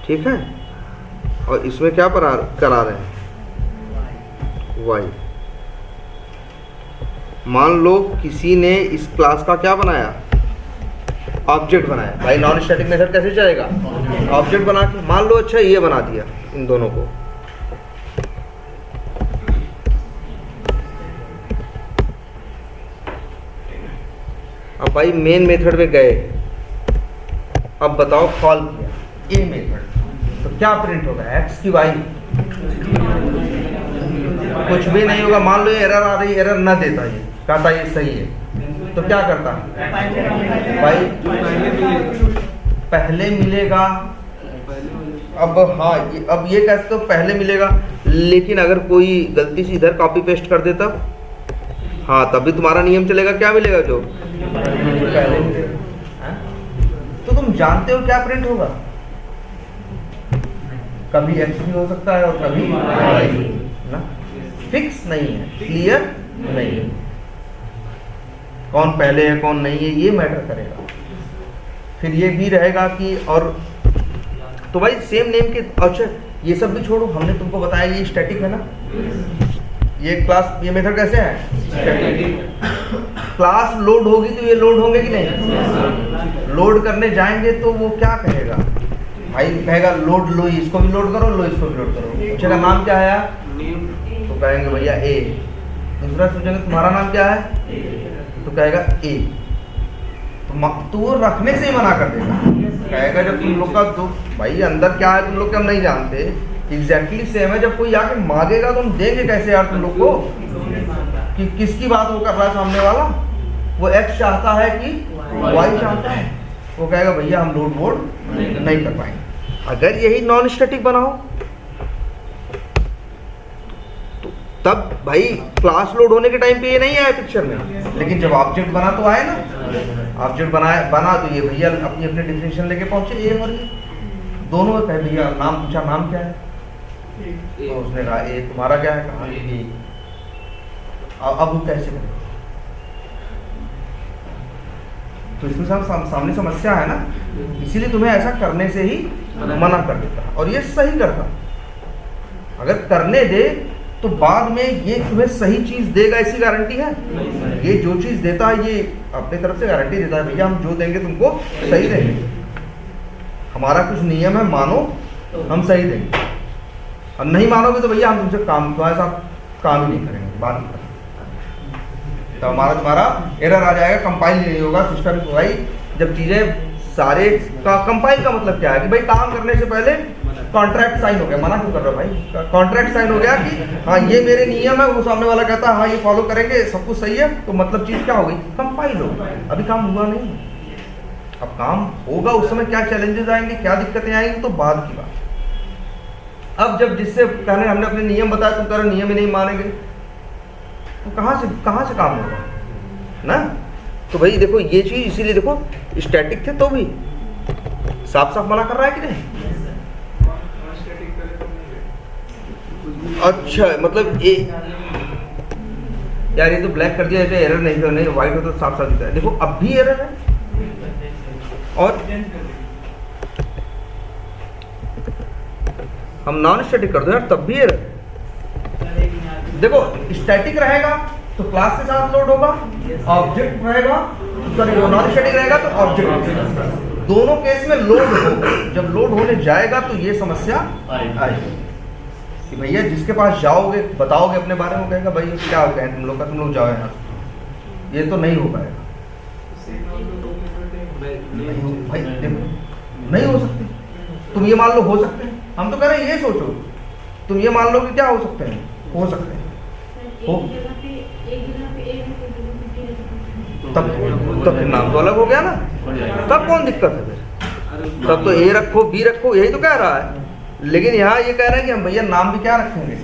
ठीक है, और इसमें क्या करा रहे हैं, वाई। मान लो किसी ने इस क्लास का क्या बनाया, ऑब्जेक्ट बनाया। भाई नॉन स्टैटिक मेथड कैसे चलेगा, ऑब्जेक्ट बना के। मान लो अच्छा ये बना दिया इन दोनों को, अब भाई मेन मेथड में गए, अब बताओ कॉल किया ए मेथड, तो क्या प्रिंट होगा, एक्स की वाई, कुछ भी नहीं होगा। मान लो ये एरर आ रही, एरर ना देता, ये कहता ये सही है, तो क्या करता भाई, पहले मिलेगा। अब हाँ, अब ये कैसे, तो पहले मिलेगा, लेकिन अगर कोई गलती से इधर कॉपी पेस्ट कर देता, हाँ तब भी तुम्हारा नियम चलेगा, क्या मिलेगा, जो पहले मिलेगा। तो तुम जानते हो क्या प्रिंट होगा, कभी एक्स भी हो सकता है और कभी वाई ना, फिक्स नहीं है, क्लियर नहीं है, कौन पहले है कौन नहीं है ये मैटर करेगा। फिर ये भी रहेगा कि, और तो भाई सेम नेम के, अच्छा ये सब भी छोड़ो, हमने तुमको बताया ये स्टैटिक है ना, ये क्लास, ये मेथड कैसे है, क्लास लोड होगी तो ये लोड होंगे कि नहीं, लोड करने जाएंगे तो वो क्या कहेगा भाई, कहेगा लोड लो, इसको भी लोड करो, लो इसको भी लोड करो। पूछेगा नाम क्या है, तो कहेंगे भैया ए। दूसरा पूछेंगे तुम्हारा नाम क्या है, तो कहेगा ए। तो वो रखने से ही मना कर देगा, कहेगा जब तुम लोग का तो भाई अंदर क्या है तुम लोग के हम नहीं जानते, एग्जैक्टली सेम है। जब कोई आके मांगेगा तो हम देंगे कैसे यार तुम लोग को, कि किसकी बात वो कर रहा है सामने वाला, वो एक्स चाहता है कि वाई चाहता है, वो कहेगा भैया हम लोड वोड नहीं कर पाएंगे। अगर यही नॉन स्टैटिक बनाओ तो तब भाई क्लास लोड होने के टाइम पे ये नहीं आया पिक्चर में, लेकिन जब ऑब्जेक्ट बना तो आए ना, ऑब्जेक्ट बना तो ये भैया अपनी अपनी डिफिनेशन लेके पहुंचे ए और ये दोनों कहे भैया नाम पूछा, नाम क्या है? तो उसने कहा ए। तुम्हारा क्या है? कहा ए। अब वो कैसे करें? तो इसमें सामने समस्या है ना, इसीलिए तुम्हें ऐसा करने से ही मना कर देता। और ये सही करता, अगर करने दे तो बाद में ये तुम्हें सही चीज देगा ऐसी गारंटी है? ये जो चीज देता है ये अपनी तरफ से गारंटी देता है, भैया हम जो देंगे तुमको सही देंगे, हमारा कुछ नियम है, मानो हम सही देंगे, और नहीं मानोगे तो भैया हम तुमसे तुम्हारे साथ काम ही नहीं करेंगे, बात नहीं करेंगे। तो तुम्हारा एरर आ जाएगा, कंपाइल नहीं होगा सिस्टम। भाई जब चीजें सारे का कंपाइल का मतलब क्या है कि भाई काम करने से पहले कॉन्ट्रैक्ट साइन हो गया, मना क्यों कर रहे हो भाई? कॉन्ट्रैक्ट साइन हो गया कि हाँ ये मेरे नियम है, वो सामने वाला कहता है हाँ ये फॉलो करेंगे, सब कुछ सही है, तो मतलब चीज क्या हो गई? कंपाइल हो गई। अभी काम हुआ नहीं, अब काम होगा, उस समय क्या चैलेंजेस आएंगे, क्या दिक्कतें आएंगी, तो बाद की बात। अब जब जिससे कहने हमने अपने नियम बताया, तुम कह रहे नियम ही नहीं मानेंगे, तो कहाँ से काम होगा ना? तो भाई देखो ये चीज, इसीलिए देखो स्टैटिक थे तो भी साफ साफ मना कर रहा है कि नहीं? अच्छा मतलब ए यार ये तो ब्लैक कर दिया, एरर नहीं था, नहीं व्हाइट हो तो साफ साफ दिखता है। देखो अब भी एरर है, और हम नॉन स्टैटिक कर दो यार तब भी एरर। देखो स्टैटिक रहेगा तो क्लास के साथ लोड होगा, ऑब्जेक्ट रहेगा, सॉरी वो नॉन स्टैटिक रहेगा तो ऑब्जेक्ट, दोनों केस में लोड होगा। जब लोड होने जाएगा तो ये समस्या आएगी कि भैया जिसके पास जाओगे बताओगे अपने बारे में, कहेगा भाई क्या हो गया तुम लोग का, तुम लोग जाओ यहाँ, ये तो नहीं हो पाएगा। भाई नहीं हो सकती, तुम ये मान लो हो सकते हैं, हम तो कह रहे हैं ये सोचो, तुम ये मान लो कि क्या हो सकते हैं, हो सकते हैं हो, तब फिर नाम तो अलग हो गया ना, तब कौन दिक्कत है फिर? तब तो ए रखो बी रखो, यही तो कह रहा है। लेकिन यहाँ ये कह रहे हैं कि हम भैया नाम भी क्या रखेंगे?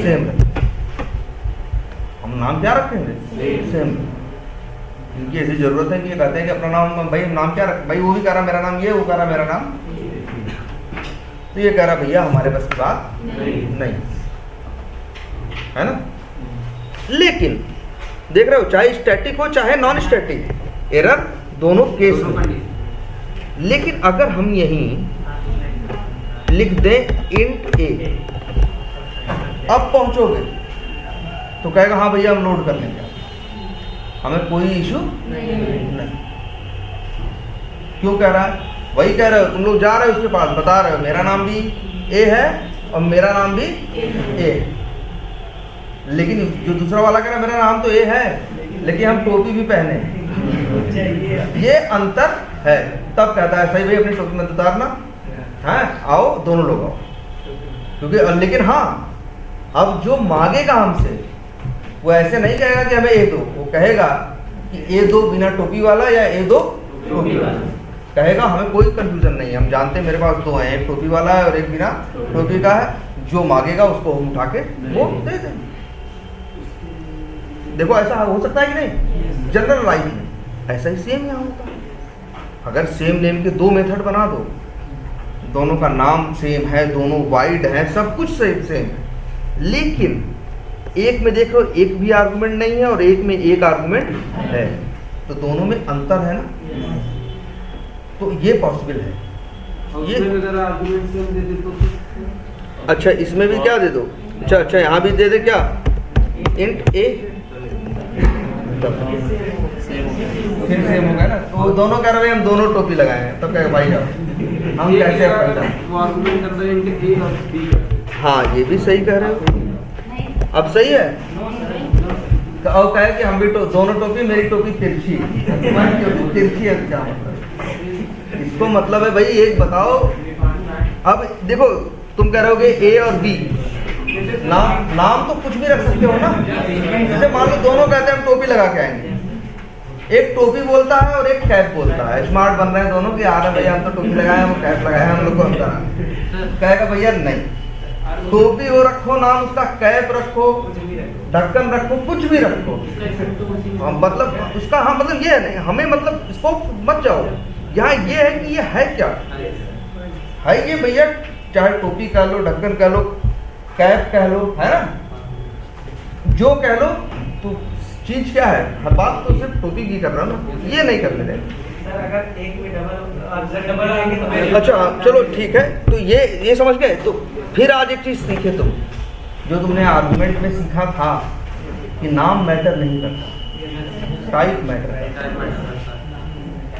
सेम। हम नाम क्या रखेंगे? सेम। इनकी ऐसी जरूरत है कि ये कहते हैं कि अपना नाम, भाई नाम क्या रख, भाई वो भी कह रहा मेरा नाम ये, वो कह रहा मेरा नाम, तो ये कह रहा भैया हमारे बस की बात नहीं है ना। लेकिन देख रहे हो चाहे स्टैटिक हो चाहे नॉन स्टैटिक, एरर दोनों केस में। लेकिन अगर हम यहीं लिख दें इंट ए, अब पहुंचोगे तो कहेगा हाँ भैया हम लोड कर लेंगे, हमें कोई इशू नहीं। क्यों कह रहा है? वही कह रहे हो, तुम लोग जा रहे हो उसके पास, बता रहे हो मेरा नाम भी ए है और मेरा नाम भी ए, लेकिन जो दूसरा वाला कह रहा है मेरा नाम तो ए है लेकिन हम टोपी भी पहने, ये अंतर है। तब कहता है सही भाई अपनी टोपी मत उतारना, है आओ दोनों लोग आओ, क्योंकि लेकिन हाँ अब जो मांगेगा हमसे वो ऐसे नहीं कहेगा कि हमें ए दो, वो कहेगा कि ए दो बिना टोपी वाला या ए दो टोपी वाला, कहेगा हमें कोई कंफ्यूजन नहीं है, हम जानते हैं मेरे पास दो हैं, एक टोपी वाला है और एक बिना टोपी का है, जो मांगेगा उसको हम उठा के वो दे दें। देखो ऐसा हो सकता है कि नहीं? जनरल लाइफ में ऐसा ही सेम यहाँ होता है। अगर सेम नेम के दो मेथड बना दो, दोनों का नाम सेम है, दोनों वाइड है, सब कुछ सेम है, लेकिन एक में देखो एक भी आर्गुमेंट नहीं है और एक में एक आर्गुमेंट है, तो दोनों में अंतर है ना, तो ये पॉसिबल है। ये अगर आर्गुमेंट सेम दे दे तो अच्छा इसमें भी क्या दे दो, अच्छा यहाँ भी दे दे क्या इंट ए, फिर सेम हो गया ना। तो दोनों कह रहे हैं हम दोनों टोपी लगाए हैं, तब क्या भाई जाओ हम कैसे हाँ ये भी सही कह रहे हो, अब सही है। और कहे कि हम भी दोनों टोपी, मेरी टोपी तिरछी, तुम्हारी टोपी तिरछी है, क्या मतलब? इसको मतलब है भाई एक बताओ। अब देखो तुम कह रहे होगे ए और बी, नाम तो कुछ भी रख सकते हो ना, जैसे मान लो दोनों कहते हैं हम टोपी लगा के आएंगे, एक टोपी बोलता है और एक कैप बोलता है, स्मार्ट बन रहे हैं दोनों कि आ रहे भैया हम तो टोपी लगाए हैं, वो कैप लगाए हैं, हम लोग को अंतर। कहेगा भैया नहीं, टोपी वो रखो, नाम उसका कैप रखो, ढक्कन रखो, कुछ भी रखो, मतलब उसका हाँ मतलब ये है नहीं, हमें मतलब इसको मत जाओ, यहाँ ये है कि ये है क्या, है ये भैया, चाहे टोपी कह लो, ढक्कन कह लो, कैप कह लो, है ना, जो कह लो, तो चीज क्या है, हर बात तो सिर्फ टोपी की कर रहा ना, ये नहीं करने देंगे। सर अगर एक में डबल आएंगे तो मेरे अच्छा चलो ठीक है, तो ये समझ गए। तो फिर आज एक चीज सीखे तुम, जो तुमने आर्गुमेंट में सीखा था कि नाम मैटर नहीं करता, टाइप मैटर करता,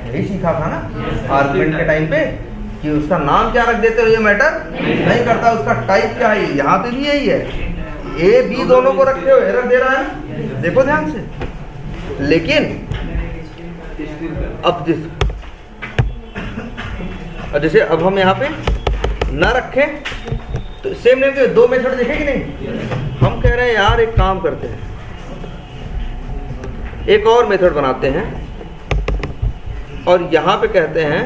यही सीखा था ना आर्गुमेंट के टाइम पे, कि उसका नाम क्या रख देते हो ये मैटर नहीं करता, उसका टाइप क्या है। यहाँ पे भी यही है, ए बी दोनों को रखते हो, एरर दे रहा है, देखो ध्यान से। लेकिन अब जैसे अब हम यहाँ पे ना रखें तो सेम नेम के दो मेथड देखे कि नहीं। हम कह रहे हैं यार एक काम करते हैं, एक और मेथड बनाते हैं और यहाँ पे कहते हैं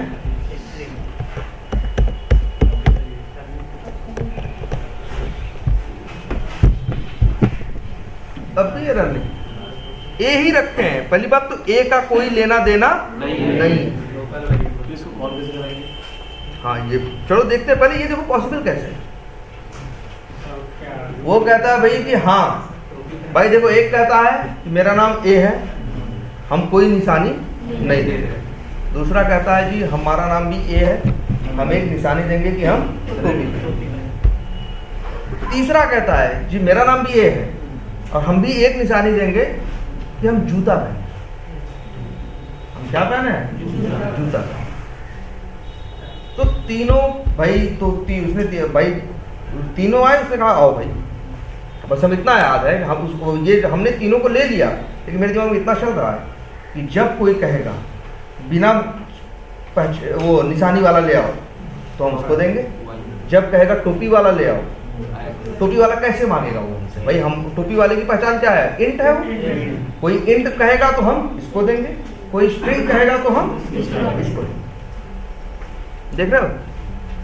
अब भी एरर नहीं, ए ही रखते हैं। पहली बात तो ए का कोई लेना देना नहीं। हाँ ये चलो देखते हैं, पहले ये देखो पॉसिबल कैसे है। वो कहता है भाई कि हाँ भाई देखो, एक कहता है कि मेरा नाम ए है, हम कोई निशानी नहीं देंगे। दूसरा कहता है जी हमारा नाम भी ए है, हम एक निशानी देंगे कि हम टोपी। तीसरा कहता है जी मेरा नाम भी ए है और हम भी एक निशानी देंगे कि हम जूता पहने। हम क्या पहने हैं? जूता। तो तीनों भाई तो उसने भाई तीनों आए, उसने कहा आओ भाई। बस हम इतना याद है कि हम उसको ये हमने तीनों को ले लिया, लेकिन मेरे दिमाग में इतना चल रहा है कि जब कोई कहेगा बिना वो निशानी वाला ले आओ तो हम उसको देंगे, जब कहेगा टोपी वाला ले आओ, टोपी वाला कैसे मांगेगा वो हमसे? भाई हम टोपी वाले की पहचान क्या है? इंट है वो। कोई इंट कहेगा तो हम इसको देंगे, कोई स्ट्रिंग कहेगा तो हम इसको देंगे। देख रहे हो,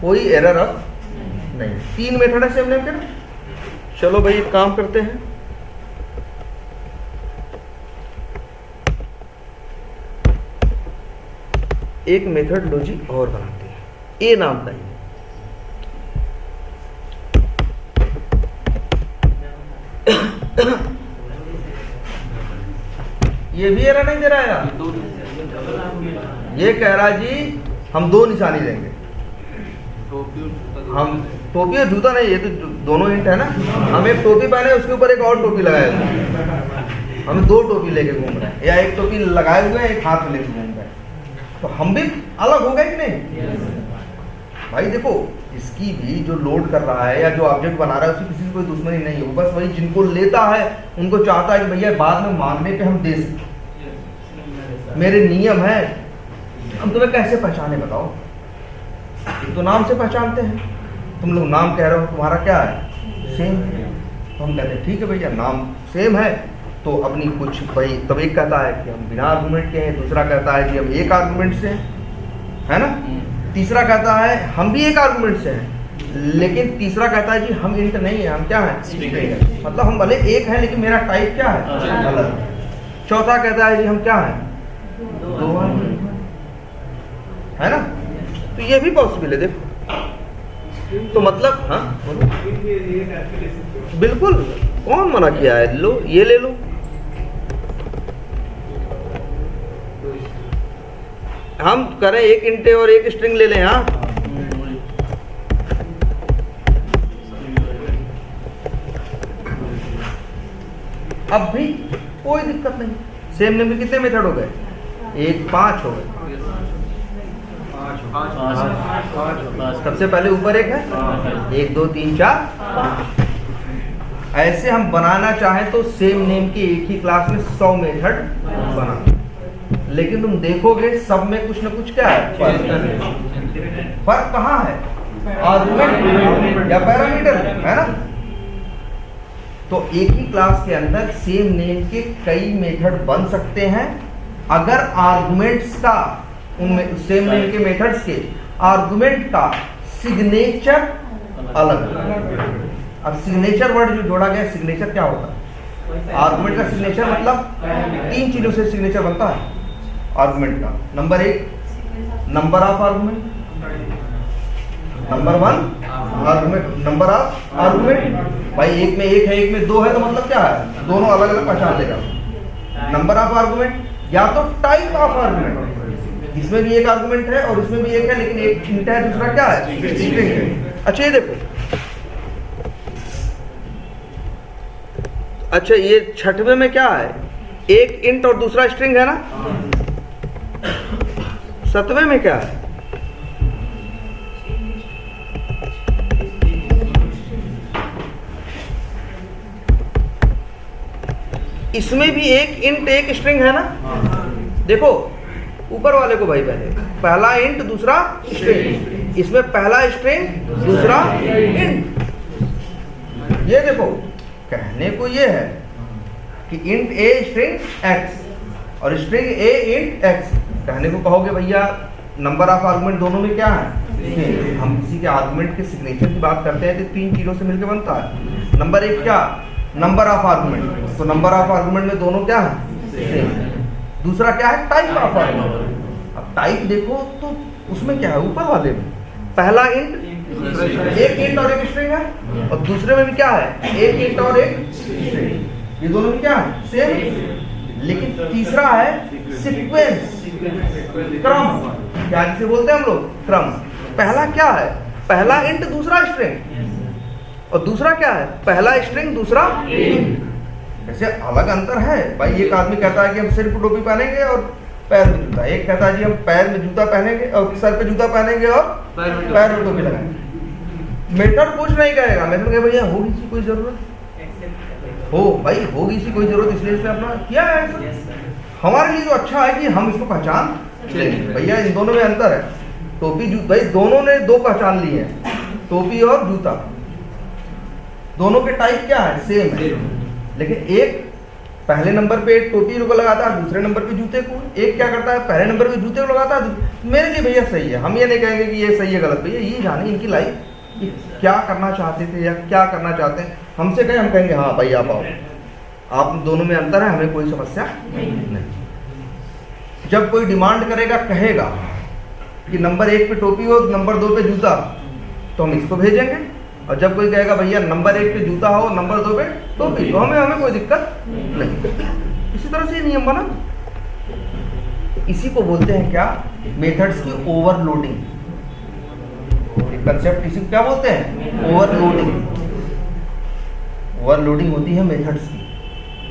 कोई एरर अब नहीं। 3 मेथड है सेम नेम के ना। चलो भाई एक काम करते हैं, एक मेथड लॉजी और बनाते हैं, ए नाम का ही। ये भी एरर नहीं दे रहा है यार, ये कह रहा है जी हम 2 निशानी देंगे। हम टोपी और जूता नहीं, ये तो दोनों इंट है ना। हम एक टोपी पहने उसके ऊपर एक और टोपी लगाए हुए, हम 2 टोपी लेके घूम रहे हैं, या एक टोपी लगाए हुए हैं एक हाथ में लेके घूम रहे हैं, तो हम भी अलग हो गए कि नहीं? भाई देखो इसकी भी जो लोड कर रहा है या जो ऑब्जेक्ट बना रहा है उसकी किसी से कोई दुश्मनी नहीं है, वो बस वही जिनको लेता है उनको चाहता है कि भैया बाद में मांगने पे हम दे सकें, मेरे नियम है। हम तुम्हें कैसे पहचाने बताओ? तो नाम से पहचानते हैं। तुम लोग नाम कह रहे हो, तुम्हारा क्या है? सेम। तो हम कहते हैं ठीक है भैया नाम सेम है, तो अपनी कुछ भाई, तब एक कहता है कि हम बिना आर्गूमेंट के हैं, दूसरा कहता है कि हम एक आर्गूमेंट से हैं, है ना। तीसरा कहता है हम भी एक आर्गूमेंट से हैं, लेकिन तीसरा कहता है जी हम इंट नहीं है, हम क्या है? मतलब हम भले एक हैं लेकिन मेरा टाइप क्या है? अलग। चौथा कहता है जी हम क्या है? 2 है ना। तो ये भी पॉसिबल है देखो। तो मतलब हाँ बिल्कुल, कौन मना किया है? लो ये ले लो। हम करें एक इंटे और एक स्ट्रिंग ले लें। हाँ अब भी कोई दिक्कत नहीं। सेम नेम के कितने मेथड हो गए? 1 5 हो गए। सबसे पहले ऊपर एक है, 1 2 3 4 5। ऐसे हम बनाना चाहें तो सेम नेम के एक ही क्लास में 100 मेथड बना, लेकिन तुम देखोगे सब में कुछ ना कुछ क्या है? फर्क कहाँ है? आर्गुमेंट या पैरामीटर, है ना। तो एक ही क्लास के अंदर सेम नेम के कई मेथड बन सकते हैं अगर आर्गुमेंट्स का, उनमें सेम नेम के मेथड्स के आर्गुमेंट का सिग्नेचर अलग। अब सिग्नेचर वर्ड जो जोड़ा गया, सिग्नेचर क्या होता है? आर्गुमेंट का सिग्नेचर मतलब 3 चीजों से सिग्नेचर बनता है आर्गुमेंट का। Number 1 number of argument, number 1 argument, number of argument. भाई एक में 1 है एक में 2 है तो मतलब क्या है, दोनों अलग अलग पहचान लेगा। नंबर ऑफ आर्गुमेंट या तो टाइप ऑफ आर्गुमेंट, इसमें भी एक आर्गुमेंट है और इसमें भी एक है, लेकिन एक इंट है दूसरा क्या है, स्ट्रिंग है। अच्छा ये देखो, अच्छा ये छठवें में क्या है, एक इंट और दूसरा स्ट्रिंग है ना। सतवें में क्या है, इसमें भी एक इंट एक स्ट्रिंग है ना। देखो ऊपर वाले को भाई, पहला इंट दूसरा स्ट्रिंग, इसमें पहला स्ट्रिंग दूसरा इंट। ये देखो कहने को ये है कि इंट ए स्ट्रिंग एक्स और स्ट्रिंग ए इंट एक्स। कहने को कहोगे भैया नंबर ऑफ आर्गुमेंट दोनों में क्या है, हम किसी के आर्गुमेंट के सिग्नेचर की बात करते हैं तो 3 चीजों से मिलकर बनता है। नंबर 1 क्या, नंबर ऑफ आर्गुमेंट, तो नंबर ऑफ आर्गुमेंट में दोनों क्या है, दूसरा क्या है, टाइप ऑफ आर्गुमेंट। अब टाइप देखो तो उसमें क्या है, ऊपर वाले में पहला इंट, एक इंट और एक स्ट्रिंग है, और दूसरे में भी क्या है, एक इंट और एक स्ट्रिंग। ये दोनों में क्या है, सेम। लेकिन तीसरा है सीक्वेंस, क्रम, क्या जिसे बोलते हैं हम लोग, क्रम। पहला क्या है, पहला इंट दूसरा स्ट्रिंग, और दूसरा क्या है, पहला स्ट्रिंग दूसरा इंट। ऐसे अलग अंतर है भाई। एक आदमी कहता है कि हम सिर पर टोपी पहनेंगे और पैर में जूता, एक कहता है जी हम पैर में जूता पहनेंगे और सर पे जूता पहनेंगे और पैर में टोपी लगाएंगे। मेथड कुछ नहीं कहेगा, मेथड कहे भैया होगी सी कोई जरूरत, हो भाई होगी सी कोई जरूरत, इसलिए इसने अपना किया है ऐसा। हमारे लिए तो अच्छा है कि हम इसको पहचान लेंगे। भैया इन दोनों में अंतर है, टोपी जूता, भाई दोनों ने 2 पहचान ली है, टोपी और जूता, दोनों के टाइप क्या है, सेम है। लेकिन एक पहले नंबर पे टोपी को लगाता है, दूसरे नंबर पे जूते को। एक क्या करता है, पहले नंबर पे जूते को लगाता है। मेरे लिए भैया सही है, हम ये नहीं कहेंगे कि ये सही है गलत, भैया ये जाने इनकी लाइफ क्या करना चाहते थे या क्या करना चाहते हैं। हमसे कहें, हम कहेंगे हाँ भाई आप आओ, आप दोनों में अंतर है, हमें कोई समस्या नहीं। जब कोई डिमांड करेगा, कहेगा कि नंबर 1 पे टोपी हो, नंबर 2 पे जूता, तो हम इसको भेजेंगे। और जब कोई कहेगा भैया नंबर 1 पे जूता हो, नंबर 2 पे टोपी, तो हमें कोई दिक्कत नहीं। इसी तरह से नियम बना। इसी को बोलते हैं क्या, मेथड्स की ओवरलोडिंग। कंसेप्ट इसी को क्या बोलते हैं, ओवरलोडिंग। ओवरलोडिंग होती है मेथड्स की,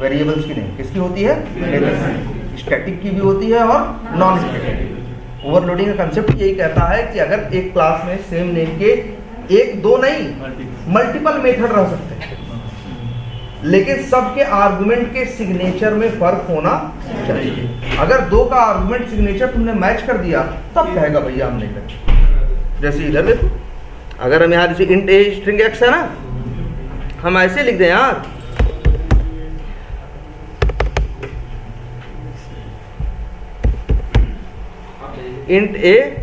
वेरिएबल्स की नहीं। किसकी होती है, मेथड्स की। स्टैटिक की भी होती है और नॉन स्टैटिक। ओवरलोडिंग का कंसेप्ट यही कहता है कि अगर एक क्लास में सेम नेम के 1 2 नहीं मल्टीपल मेथड रह सकते हैं, लेकिन सबके आर्गुमेंट के सिग्नेचर में फर्क होना चाहिए। अगर 2 का आर्गुमेंट सिग्नेचर तुमने मैच कर दिया, तब कहेगा भैया हम नहीं कर। जैसे इधर देखो, अगर हम यहाँ जैसे इंट ए स्ट्रिंग एक्स है ना, हम ऐसे लिख दें यार, इंट ए,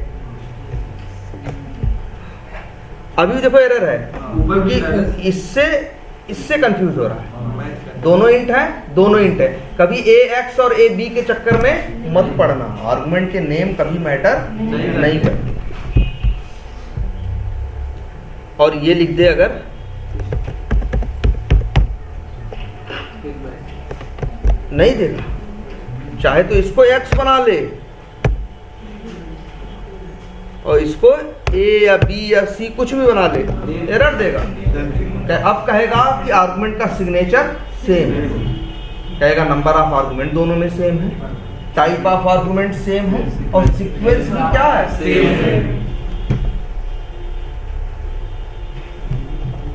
अभी देखो एरर है कि इससे कंफ्यूज हो रहा है। दोनों इंट है, दोनों इंट है। कभी ए एक्स और ए बी के चक्कर में मत पड़ना, आर्गुमेंट के नेम कभी मैटर नहीं करते। और ये लिख दे अगर नहीं देगा, चाहे तो इसको एक्स बना ले और इसको ए या बी या सी कुछ भी बना ले, एरर देगा। अब कहेगा कि आर्गुमेंट का सिग्नेचर सेम है, कहेगा नंबर ऑफ आर्गुमेंट दोनों में सेम है, टाइप ऑफ आर्गुमेंट सेम है, और सीक्वेंस भी क्या है, सेम है।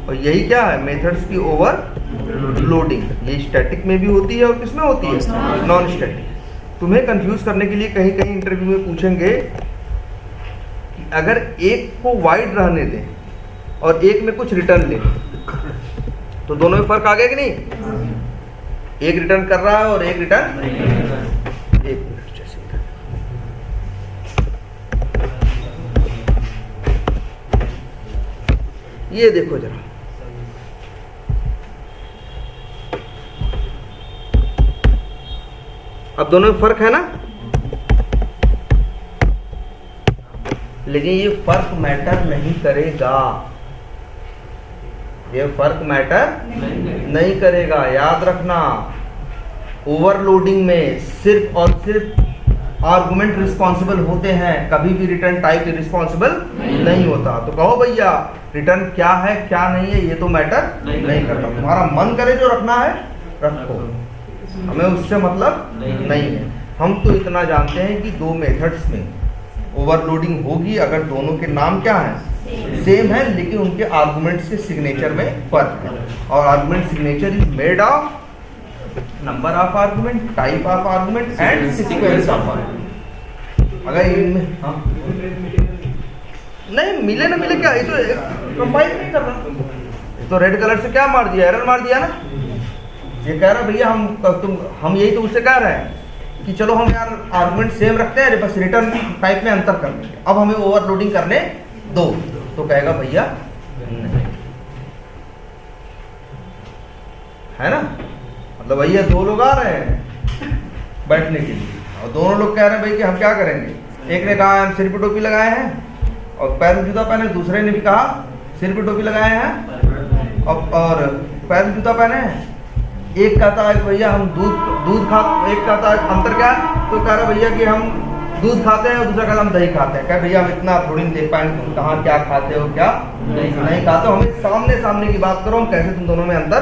और यही क्या है, मेथड्स की ओवरलोडिंग। ये स्टैटिक में भी होती है और किसमें होती है, नॉन स्टैटिक। तुम्हें कंफ्यूज करने के लिए कहीं कहीं इंटरव्यू में पूछेंगे कि अगर एक को वाइड रहने दें और एक में कुछ रिटर्न ले, तो दोनों में फर्क आ गया कि नहीं? एक रिटर्न कर रहा है और एक रिटर्न एक मिनट जैसे ये देखो जरा, अब दोनों में फर्क है ना। लेकिन ये फर्क मैटर नहीं करेगा, ये फर्क मैटर नहीं करेगा, याद रखना। ओवरलोडिंग में सिर्फ और सिर्फ आर्गुमेंट रिस्पॉन्सिबल होते हैं, कभी भी रिटर्न टाइप रिस्पॉन्सिबल नहीं होता। तो कहो भैया रिटर्न क्या है क्या नहीं है ये तो मैटर नहीं करता, तुम्हारा मन करे जो रखना है रखो, हमें उससे मतलब नहीं है। हम तो इतना जानते हैं कि दो मेथड्स में ओवरलोडिंग होगी अगर दोनों के नाम क्या हैं सेम है, लेकिन उनके आर्गुमेंट्स के सिग्नेचर में फर्क है। और argument signature is made of number of argument, type of argument and sequence of argument. अगर इनमें हाँ नहीं मिले ना मिले क्या, ये तो कंपाइल नहीं कर रहा, ये तो रेड कलर से क्या मार दिया, एरर मार दिया ना। ये कह रहा भैया हम यही तो उससे कह रहे हैं कि चलो हम यार आर्गुमेंट सेम रखते हैं, बस रिटर्न टाइप में अंतर कर देंगे, अब हमें ओवरलोडिंग करने दो। तो कहेगा भैया है ना, मतलब भैया दो लोग आ रहे हैं बैठने के लिए और दोनों लोग कह रहे हैं भाई कि हम क्या करेंगे। एक ने कहा हम सिर पे टोपी लगाए हैं और पैर में जूता पहने, दूसरे ने भी कहा सिर पे टोपी लगाए हैं और पैर में जूता पहने हैं। एक कहता है भैया हम दूध खा, एक कहता है अंतर क्या है, तो कह रहा भैया कि हम दूध खाते हैं और दूसरा कहता हम दही खाते हैं। क्या भैया हम इतना थोड़ी नहीं देख पाएंगे तुम कहाँ क्या खाते हो क्या नहीं खाते हो, हमें सामने सामने की बात करो, हम कैसे तुम दोनों में अंतर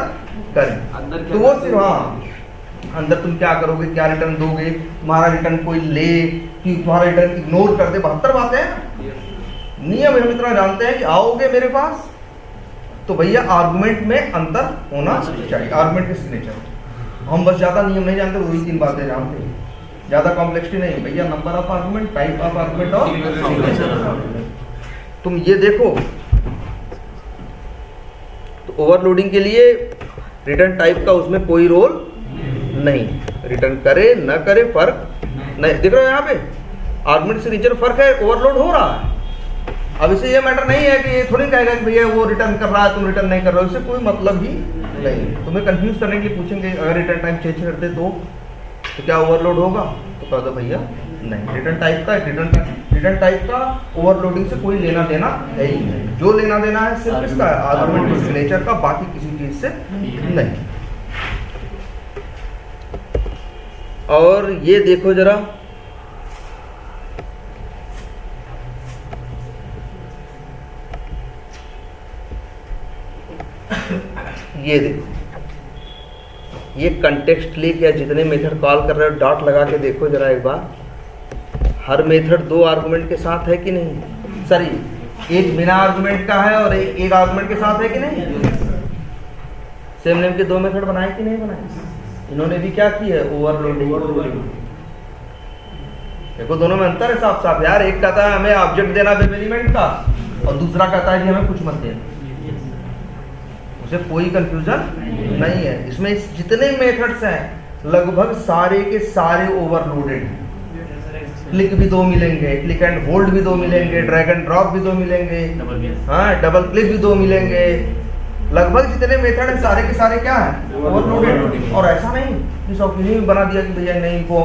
करें। तो वो सिर्फ हाँ अंदर तुम क्या करोगे, क्या रिटर्न दोगे, तुम्हारा रिटर्न कोई ले कि तुम्हारा रिटर्न इग्नोर कर दे, 72 बातें हैं। नियम हम इतना जानते हैं कि आओगे मेरे पास तो भैया आर्गुमेंट में अंतर होना चाहिए, आर्गुमेंट के सिग्नेचर। हम बस ज्यादा नियम नहीं जानते, वही 3 बातें जानते हैं, ज्यादा कॉम्प्लेक्सिटी नहीं भैया। Number of argument, type of argument और सिग्नेचर। तुम ये देखो तो ओवरलोडिंग के लिए रिटर्न टाइप का उसमें कोई रोल नहीं, रिटर्न करे न करे फर्क नहीं। देख रहे हो यहाँ पे आर्गुमेंट सिग्नेचर फर्क है, ओवरलोड हो रहा है। अब इसे ये मैटर नहीं है कि ये थोड़ी कहेगा कि भैया वो रिटर्न कर रहा है तुम रिटर्न नहीं कर रहे हो, इससे कोई मतलब ही नहीं। तुम्हें कंफ्यूज करने के लिए पूछेंगे अगर रिटर्न टाइप चेंज करते तो क्या ओवरलोड होगा, तो कह दो भैया नहीं, रिटर्न टाइप का ओवरलोडिंग से कोई लेना देना है ही नहीं। जो लेना देना है सिर्फ इसका आर्गुमेंट सिग्नेचर का, बाकी किसी चीज से नहीं। और ये देखो जरा, ये देखो ये कंटेक्स्ट लिख या जितने मेथड कॉल कर रहे हो डॉट लगा के देखो जरा एक बार, हर मेथड 2 आर्गुमेंट के साथ है कि नहीं, सॉरी एक बिना आर्गुमेंट का है और एक आर्गुमेंट के साथ है कि नहीं। सेम नेम के 2 मेथड बनाए कि नहीं बनाए, इन्होंने भी क्या की है ओवरलोडिंग। देखो दोनों में अंतर है साफ साफ यार, एक कहता है हमें ऑब्जेक्ट देना वेब एलिमेंट का और दूसरा कहता है कि हमें कुछ मत देना, उसे कोई कंफ्यूजन नहीं है। इसमें जितने मेथड्स हैं लगभग सारे के सारे ओवरलोडेड हैं। क्लिक भी 2 मिलेंगे, क्लिक एंड होल्ड भी 2 मिलेंगे, ड्रैग एंड ड्रॉप भी 2 मिलेंगे, हाँ डबल क्लिक भी 2 मिलेंगे। लगभग जितने मेथड हैं सारे के सारे क्या है ओवरलोडेड। और ऐसा नहीं कि शौकीनी में बना दिया कि भैया नहीं इनको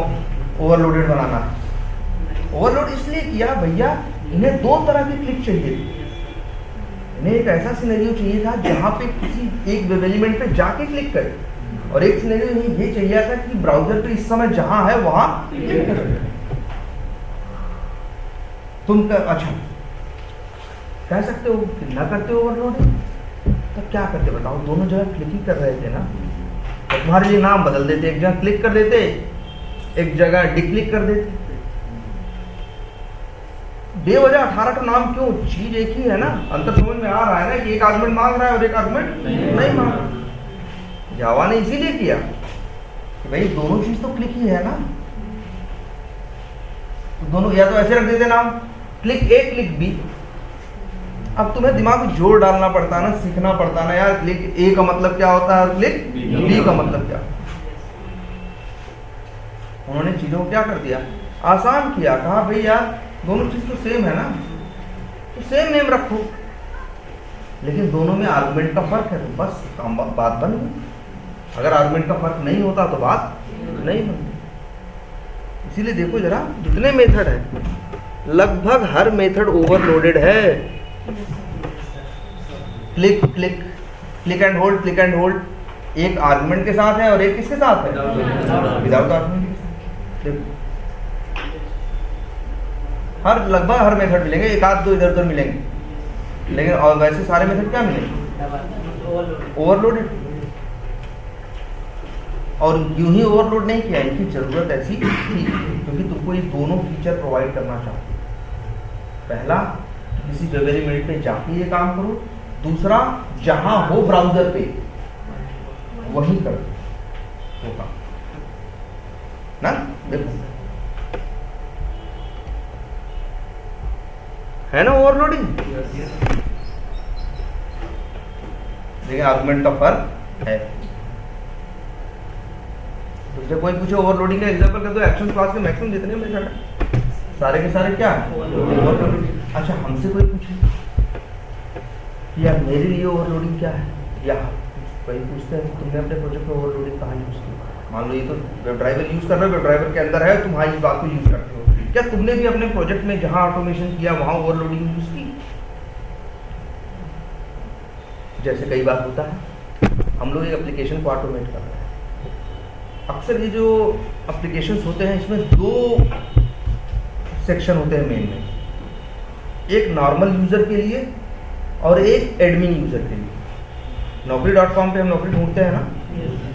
ओवरलोडेड बनाना है। ओवरलोड इसलिए किया भैया इन्हें 2 तरह की क्लिक चाहिए, इन्हें एक ऐसा सिनेरियो चाहिए था जहां पे किसी एक वेब एलिमेंट पे जाके क्लिक करे, और एक सिनेरियो इन्हें ये चाहिए था कि ब्राउजर पे इस समय जहां है वहां क्लिक करे। तुम अच्छा कह सकते हो कि ना करते हो ओवरलोडिंग, तो क्या करते बताओ, दोनों जगह क्लिक ही कर रहे थे ना, तो तुम्हारे लिए नाम बदल देते, एक जगह क्लिक कर देते एक जगह डिक्लिक कर देते। बेवजह 18 नाम क्यों, चीज एक ही है ना, अंतर समझ में आ रहा है ना कि एक आर्गुमेंट मांग रहा है और एक आर्गुमेंट नहीं मांग रहा। जावा ने इसीलिए किया कि भाई दोनों चीज तो क्लिक ही है ना, तो दोनों या तो ऐसे रख देते नाम क्लिक ए क्लिक बी। अब तुम्हें दिमाग में जोर डालना पड़ता है ना, सीखना पड़ता है ना यार, क्लिक ए का मतलब क्या होता है, क्लिक बी का मतलब क्या। उन्होंने चीजों को क्या कर दिया, आसान किया, कहा भाई यार दोनों चीज तो सेम है ना, तो सेम नेम रखो, लेकिन दोनों में आर्गुमेंट का फर्क है, तो बस बात बन गई। अगर आर्गुमेंट का फर्क नहीं होता तो बात नहीं बनती। इसीलिए देखो जरा जितने मेथड है लगभग हर मेथड ओवरलोडेड है। Click click click and hold, click and hold एक आर्गुमेंट के साथ है और एक किसके साथ है, विदाउट आर्गुमेंट। लगभग हर मेथड मिलेंगे, एक आध दो इधर उधर मिलेंगे, लेकिन और वैसे सारे मेथड क्या मिलेंगे, ओवरलोडेड। और यूं ही ओवरलोड नहीं किया, इनकी जरूरत ऐसी थी क्योंकि तुमको ये दोनों फीचर प्रोवाइड करना चाहते। पहला, किसी वेबएलिमेंट पे जाके ये काम करो, दूसरा जहां हो ब्राउजर पे वहीं करो वो काम ना। देखो है ना ओवरलोडिंग, देखिए आर्गुमेंट का फर्क है। तुमसे कोई पूछे ओवरलोडिंग का एग्जांपल कर दो, एक्शन क्लास के मैक्सिमम जितने मेथड सारे के सारे क्या है, ओवरलोडिंग। अच्छा हमसे कोई पूछे यार मेरे लिए ओवरलोडिंग क्या है, या कोई पूछते हैं तुमने अपने प्रोजेक्ट में ओवरलोडिंग कहाँ यूज की, मान लो ये तो वेब ड्राइवर यूज कर रहे हो, वेब ड्राइवर के अंदर है, तुम हाँ इस बात को यूज करते हो, क्या तुमने भी अपने प्रोजेक्ट में जहां ऑटोमेशन किया वहां ओवरलोडिंग यूज की। जैसे कई बार होता है हम लोग एक एप्लीकेशन को ऑटोमेट कर रहे हैं, अक्सर ये जो एप्लीकेशंस होते हैं इसमें दो सेक्शन होते हैं मेन में, एक नॉर्मल यूजर के लिए और एक एडमिन यूजर के लिए। naukri.com पे हम नौकरी ढूंढते हैं ना,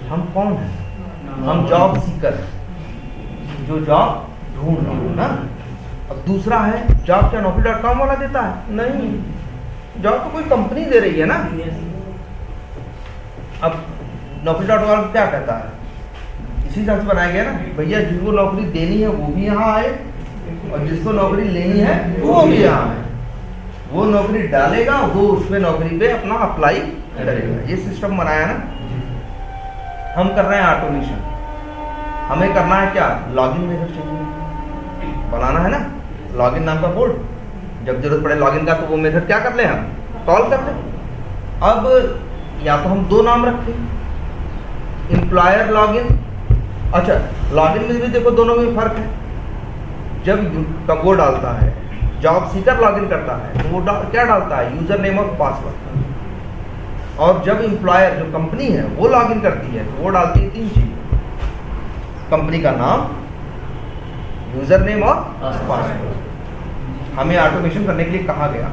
हम कौन हैं, हम जॉब सीकर हैं, जो जॉब ढूंढ रहा हूं ना। अब दूसरा है जॉब क्या naukri.com वाला देता है, नहीं, जॉब तो कोई कंपनी दे रही है ना। अब naukri.com क्या कहता है, इसी हिसाब से बनाया गया ना, भैया जिसको नौकरी देनी है वो भी यहाँ आए और जिसको नौकरी लेनी है वो भी यहाँ आए, वो नौकरी डालेगा, वो उसमें नौकरी पे अपना अप्लाई करेगा। ये सिस्टम बनाया ना। हम कर रहे हैं ऑटोमेशन, हमें करना है क्या, लॉगिन मेथड चाहिए, बनाना है ना लॉगिन नाम का कोड, जब जरूरत पड़े लॉगिन का तो वो मेथड क्या कर ले, हम कॉल कर ले। अब या तो हम दो नाम रखें, एम्प्लॉयर लॉगिन, अच्छा लॉगिन में भी देखो दोनों में फर्क है। जब वो डालता है जॉब सीकर लॉगिन करता है तो वो क्या डालता है, यूजर नेम और पासवर्ड, और जब एम्प्लॉयर जो कंपनी है वो लॉगिन करती है तो वो डालती है तीन चीज, कंपनी का नाम, यूजर नेम और पासवर्ड। हमें ऑटोमेशन करने के लिए कहा गया,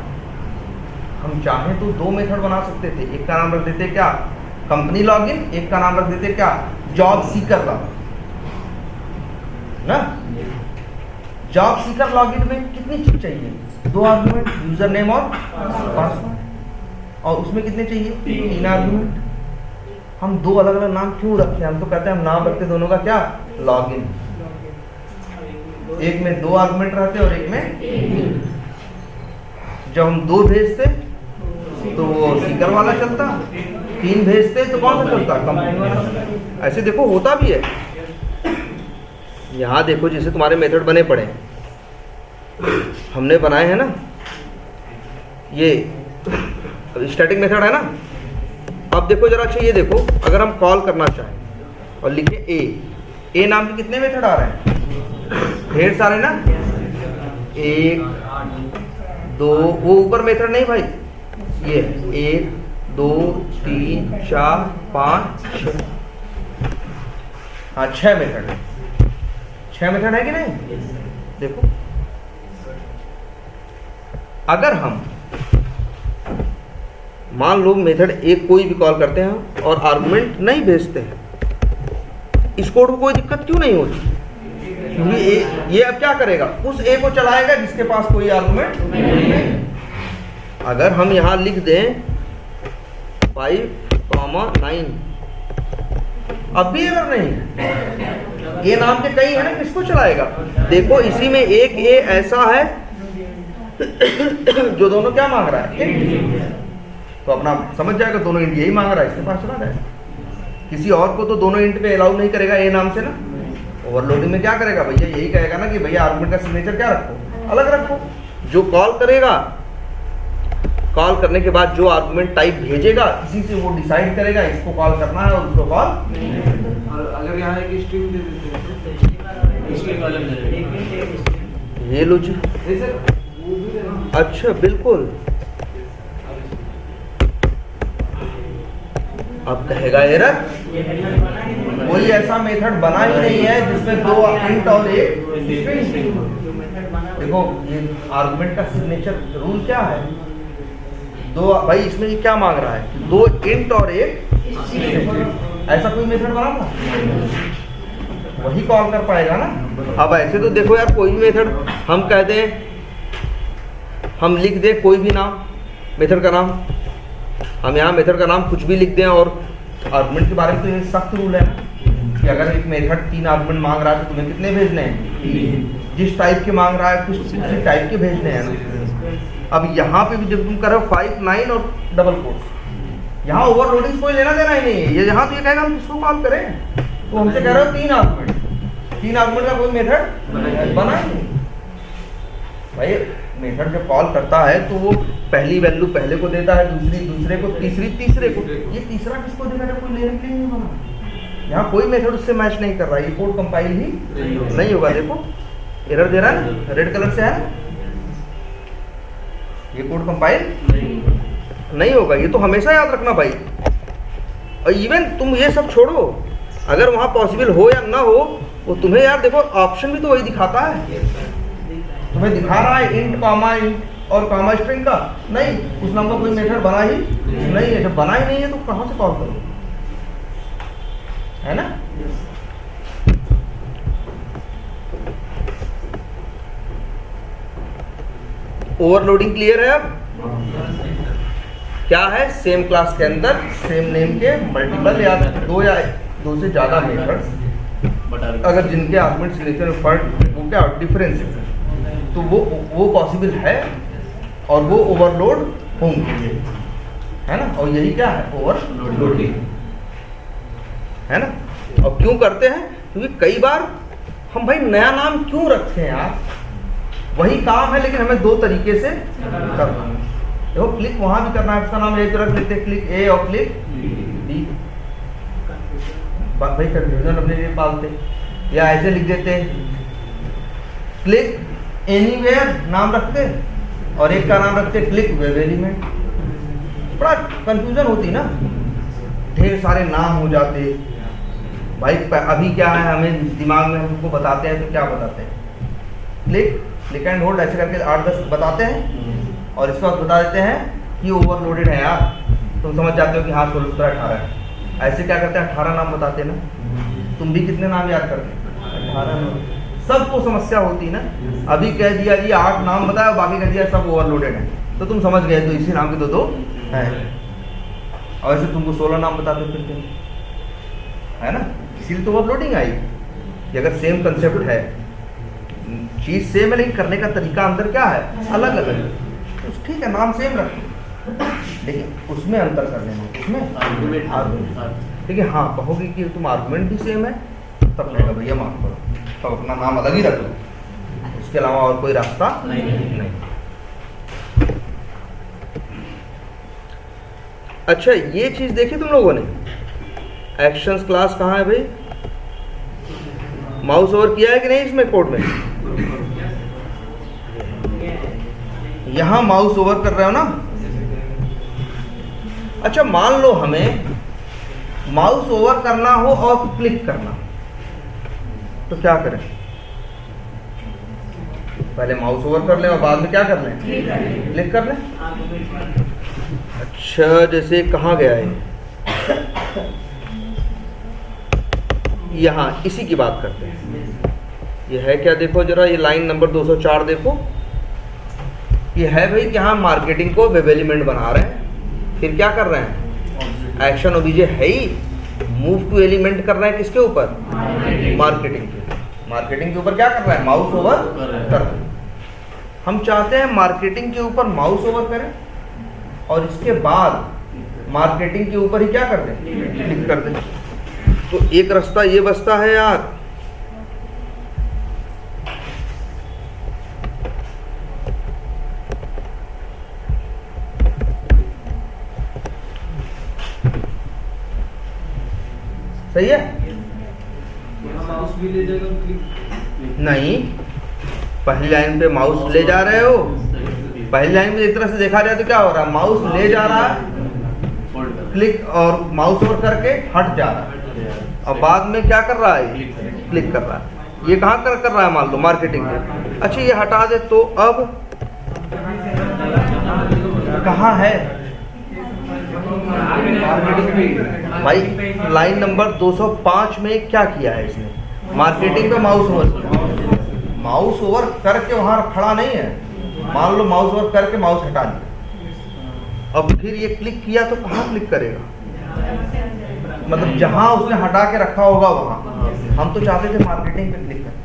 हम चाहे तो दो मेथड बना सकते थे, एक का नाम रख देते क्या कंपनी लॉगिन, एक का नाम रख देते क्या जॉब सीकर लॉगिन ना। जॉब सीकर लॉगिन में कितनी चीज चाहिए, दो आर्गुमेंट, यूजर नेम और पासवर्ड, और उसमें कितने चाहिए, तीन आर्गुमेंट। हम दो अलग अलग नाम क्यों रखे, हम तो कहते हैं हम नाम रखते दोनों का क्या, लॉगिन, एक में दो आर्गुमेंट रहते और एक में तीन। जब हम दो भेजते तो वो सीकर वाला चलता, तीन भेजते तो कौन सा चलता, कंपनी वाला। ऐसे देखो होता भी है, यहाँ देखो जैसे तुम्हारे मेथड बने पड़े हमने बनाए हैं ना, ये स्टैटिक मेथड है ना। अब देखो जरा अच्छा ये देखो, अगर हम कॉल करना चाहें और लिखे ए नाम के कितने मेथड आ रहे हैं, ढेर सारे ना, एक दो, वो ऊपर मेथड नहीं भाई, ये 1 2 3 4 5 6, हाँ 6 मेथड है, 6 मेथड है कि नहीं। देखो अगर हम मान लो मेथड एक कोई भी कॉल करते हैं और आर्गुमेंट नहीं भेजते हैं, इस कोड को कोई दिक्कत क्यों नहीं होती, क्योंकि ये अब क्या करेगा, उस ए को चलाएगा जिसके पास कोई आर्गुमेंट नहीं। अगर हम यहां लिख दें 5,9, अब भी एरर नहीं है, ये नाम के कई है ना, किसको चलाएगा। देखो इसी में एक ए ऐसा है जो दोनों क्या मांग रहा है, तो अपना समझ जाएगा दोनों इंट यही मांग रहा है, इसके पास चला जाएगा। किसी और को तो दोनों इंट पे अलाउ नहीं करेगा ए नाम से ना। ओवरलोडिंग में क्या करेगा भैया, यही कहेगा ना कि भैया आर्गुमेंट का सिग्नेचर क्या रखो, अलग रखो। जो कॉल करेगा, कॉल करने के बाद जो आर्गुमेंट टाइप भेजेगा इसी से वो डिसाइड करेगा इसको कॉल करना है और उसको कॉल। और अगर यहाँ एक स्ट्रिंग दे देते हैं, स्ट्रिंग अलग दे देंगे। ये लो जी। अच्छा बिल्कुल। अब कहेगा एरर, कोई ऐसा मेथड बना ही नहीं है जिसमें 2 इंट और एक स्ट्रिंग। देखो ये आर्गुमेंट का सिग्नेचर रूल क्या है, 2 भाई इसमें ये क्या मांग रहा है, 2 इंट और एक स्ट्रिंग। ऐसा कोई मेथड बना था, वही कॉल कर पाएगा ना। अब ऐसे तो देखो यार, कोई भी मेथड हम कह दें, हम लिख दें कोई भी नाम, मेथड का नाम, हम यहाँ मेथड का नाम कुछ भी लिख दें, और आर्गुमेंट के बारे में तो ये सख्त रूल है कि अगर एक मेथड 3 आर्गुमेंट मांग रहा है तो तुम्हें कितने भेजने हैं, जिस टाइप के मांग रहा है कुछ उसी टाइप के भेजने हैं ना। अब यहाँ पे भी जब तुम करो 5 9 और डबल कोट्स, यहाँ ओवरलोडिंग कोई लेना देना ही नहीं है। ये यहाँ तो ये कहेगा हम किसको कॉल करें, तो हमसे कह रहे हो 3 आर्गुमेंट का कोई मेथड बना ही नहीं। भाई मेथड जब कॉल करता है तो वो पहली वैल्यू पहले को देता है, दूसरे को, तीसरे को। ये तीसरा किसको देना है, कोई लेने के लिए नहीं बना। यहाँ कोई मेथड उससे मैच नहीं कर रहा है, ये कोड कंपाइल ही नहीं होगा। देखो एरर दे रहा है, रेड कलर से है, ये कोड कंपाइल नहीं होगा। ये तो हमेशा याद रखना भाई। और इवन तुम ये सब छोड़ो, अगर वहाँ पॉसिबल हो या ना हो, वो तुम्हें यार देखो ऑप्शन भी तो वही दिखाता है, तुम्हें दिखा रहा है इंट कॉमा इंट और कॉमा स्ट्रिंग का। नहीं, उस नाम का कोई मेथड बना ही नहीं है। जब बना ही नहीं है तो कहाँ से कॉल करो, है ना। ओवरलोडिंग क्लियर है। अब क्या है, सेम क्लास के अंदर सेम नेम के मल्टीपल या 2 से ज्यादा मेथड्स, अगर जिनके आर्गुमेंट सिग्नेचर में फर्क वो क्या डिफरेंस है, तो वो पॉसिबल है और वो ओवरलोड होंगे, है ना। और यही क्या है, ओवरलोडिंग, है ना। और क्यों करते हैं, क्योंकि कई बार हम भाई नया नाम क्यों रखते हैं यार, वही काम है लेकिन हमें 2 तरीके से करना है। देखो क्लिक वहां भी करना है, उसका नाम एक तरह लिखते, क्लिक ए और क्लिक बी। भाई कंफ्यूजन अपने लिए पालते, या ऐसे लिख देते क्लिक एनीवेयर नाम रखते, और एक का नाम रखते क्लिक वेब एलिमेंट। बड़ा कंफ्यूजन होती ना, ढेर सारे नाम हो जाते भाई। अभी क्या है, हमें दिमाग में हमको बताते हैं तो क्या बताते हैं, क्लिक एंड होल्ड ऐसे करके 8-10 बताते हैं, और इसके बाद बता देते हैं कि ओवरलोडेड है यार, तुम समझ जाते हो कि हाँ 16-18 है। ऐसे क्या करते हैं, 18 नाम बताते ना। तुम भी कितने नाम याद करते, 18 नाम। सबको समस्या होती ना, अभी कह दिया जी 8 नाम बताया, बाकी कह दिया सब ओवरलोडेड है, तो तुम समझ गए तो इसी नाम के 2 हैं। और ऐसे तुमको 16 नाम बताते फिरते, है ना। इसीलिए तो ओवरलोडिंग आई कि अगर सेम कंसेप्ट है, चीज सेम है लेकिन करने का तरीका अंदर क्या है, अलग अलग है। तो ठीक है, नाम सेम रखो लेकिन उसमें अंतर कर लेना, उसमें आर्गुमेंट। ठीक है, हाँ कहोगे कि तुम आर्गुमेंट भी सेम है, तब कहेगा भैया माफ करो, तब अपना नाम अलग ही रख लो, उसके अलावा और कोई रास्ता नहीं। अच्छा ये चीज देखी तुम लोगों ने, एक्शंस क्लास कहाँ है भाई, माउस ओवर किया है कि नहीं इसमें कोड में, यहां माउस ओवर कर रहे हो ना। अच्छा मान लो हमें माउस ओवर करना हो और क्लिक करना, तो क्या करें, पहले माउस ओवर कर लें और बाद में क्या कर लें, क्लिक कर लें। अच्छा जैसे कहाँ गया है, यहाँ इसी की बात करते हैं। ये है क्या, देखो जरा ये लाइन नंबर 204 देखो, ये है भाई कि हम मार्केटिंग को वेब एलिमेंट बना रहे हैं, फिर क्या कर रहे हैं, एक्शन ओबीजे है ही, मूव टू एलिमेंट कर रहे हैं किसके ऊपर, मार्केटिंग के। मार्केटिंग के ऊपर क्या कर रहे हैं, माउस ओवर कर रहे हैं। हम चाहते हैं मार्केटिंग के ऊपर माउस ओवर करें और इसके बाद मार्केटिंग के ऊपर ही क्या कर दें, क्लिक कर दें। तो एक रास्ता ये बचता है यार, सही है, माउस भी ले जाएगा क्लिक नहीं पहली लाइन पे माउस ले जा रहे हो, पहली लाइन में एक तरह से देखा जाए तो क्या हो रहा है, माउस ले जा रहा है, क्लिक और माउस ओवर करके हट जा रहा है, और बाद में क्या कर रहा है, क्लिक कर रहा है। ये कहाँ कर रहा है, मान लो मार्केटिंग में। अच्छा ये हटा दे तो अब कहाँ है भाई, लाइन नंबर 205 में क्या किया है इसने, मार्केटिंग पे माउस ओवर किया। माउस ओवर करके वहां खड़ा नहीं है, मान लो माउस ओवर करके माउस हटा दिया, अब फिर ये क्लिक किया तो कहाँ क्लिक करेगा, मतलब जहां उसने हटा के रखा होगा वहां। हम तो चाहते थे मार्केटिंग पे क्लिक करें,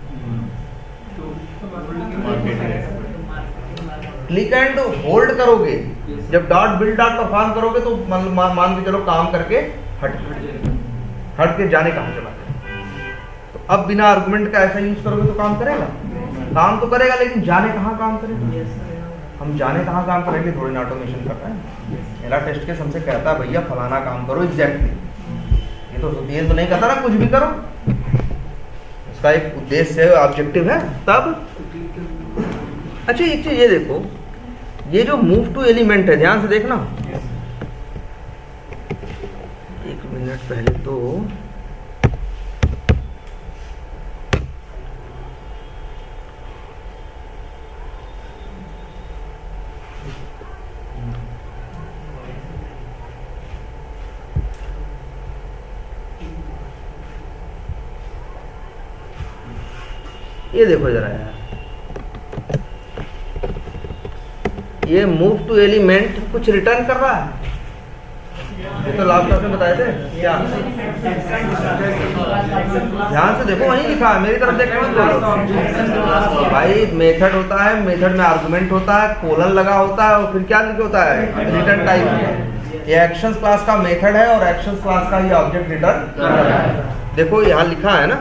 क्लिक एंड होल्ड करोगे, जब डॉट बिल्ड डॉट परफॉर्म करोगे तो मान के चलो काम करके हट के जाने कहाँ चला गया। तो अब बिना आर्गुमेंट का ऐसा यूज करोगे तो काम करेगा, काम तो करेगा लेकिन जाने कहाँ काम करेगा, हम जाने कहाँ काम करेंगे, थोड़ी ना ऑटोमेशन कर रहे हैं। मेरा टेस्ट केस हमसे कहता है भैया फलाना काम करो एग्जैक्टली, ये तो नहीं कहता ना कुछ भी करो, इसका एक उद्देश्य है, ऑब्जेक्टिव है तब। अच्छा एक चीज ये देखो, ये जो मूव टू एलिमेंट है ध्यान से देखना, एक मिनट पहले तो ये देखो जरा यार, ये मूव टू एलिमेंट कुछ रिटर्न कर रहा है, ये तो लास्ट क्लास में बताए थे क्या, ध्यान से देखो वहीं लिखा है, मेरी तरफ देख बोलो भाई। मेथड होता है, मेथड में आर्गुमेंट होता है, कोलन लगा होता है और फिर क्या लिखा होता है, रिटर्न टाइप। ये एक्शंस क्लास का मेथड है और एक्शंस क्लास का ये ऑब्जेक्ट रिटर्न। देखो यहाँ लिखा है ना,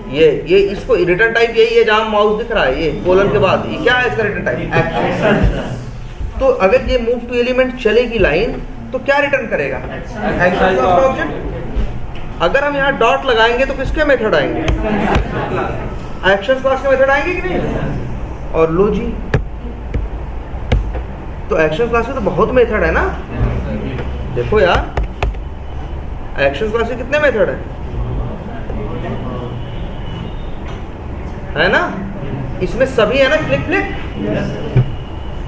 ये इसको रिटर्न टाइप यही है जहां माउस दिख रहा है, ये कोलन के बाद ये क्या है इसका रिटर्न टाइप, एक्शन। तो अगर ये मूव टू एलिमेंट चलेगी लाइन तो क्या रिटर्न करेगा, एक्शन का ऑब्जेक्ट। अगर हम यहाँ डॉट लगाएंगे तो किसके मेथड आएंगे, एक्शन क्लास के मेथड आएंगे कि नहीं। और लो जी, तो एक्शन क्लास में तो बहुत मेथड है ना, देखो यार एक्शन क्लास में कितने मेथड है ना, इसमें सभी है ना, क्लिक क्लिक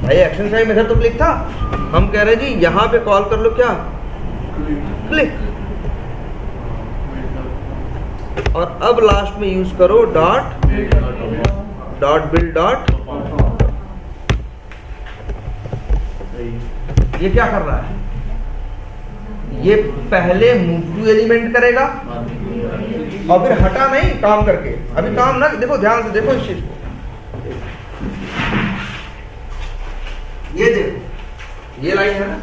भाई, एक्शन का मेथड तो क्लिक था, हम कह रहे हैं जी यहाँ पे कॉल कर लो क्या, क्लिक, और अब लास्ट में यूज करो डॉट बिल्ड डॉट। ये क्या कर रहा है, ये पहले मूव टू एलिमेंट करेगा और फिर हटा नहीं काम करके, अभी काम ना, देखो ध्यान से देखो इस चीज को, ये देखो ये लाइन है ना,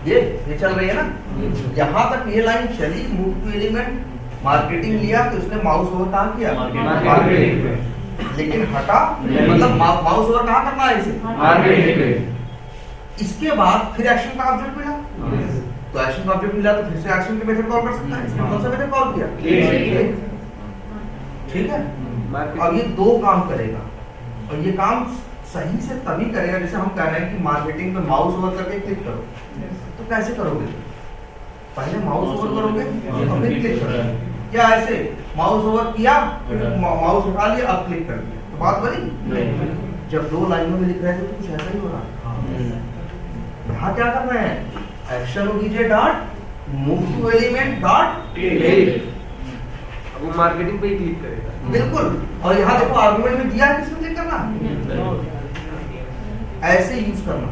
ये चल रही है ना, यहां तक ये लाइन चली, मूव टू एलिमेंट मार्केटिंग लिया तो इसने माउस ओवर कहाँ किया, मार्केटिंग, लेकिन हटा मतलब माउस ओवर कहाँ करना है इसे, मार्केटिंग। इसके बाद फिर एक्शन का ऑब्जेक्ट मिला, तो एक्शन का ऑब्जेक्ट मिला तो फिर से एक्शन के मेथड कॉल कर सकता है, इसने कौन सा मेथड कॉल किया, ठीक है। अब ये दो काम करेगा और ये काम सही से तभी करेगा, जैसे हम कह रहे हैं कि मार्केटिंग पे माउस ओवर करके क्लिक करो, तो कैसे करोगे, पहले माउस ओवर करोगे और फिर क्लिक करोगे, या ऐसे माउस ओवर किया माउस उठा लिया अब क्लिक कर दिया, तो बात बनी। जब दो लाइनों में लिख रहे थे तो कुछ ऐसा ही हो रहा है, यहाँ क्या कर रहे हैं, एक्शन कीजिए dot move to element dot, वो मार्केटिंग पे ही क्लिक करेगा, बिल्कुल। और यहाँ देखो आर्गुमेंट में दिया किसमें क्लिक करना, ऐसे यूज करना।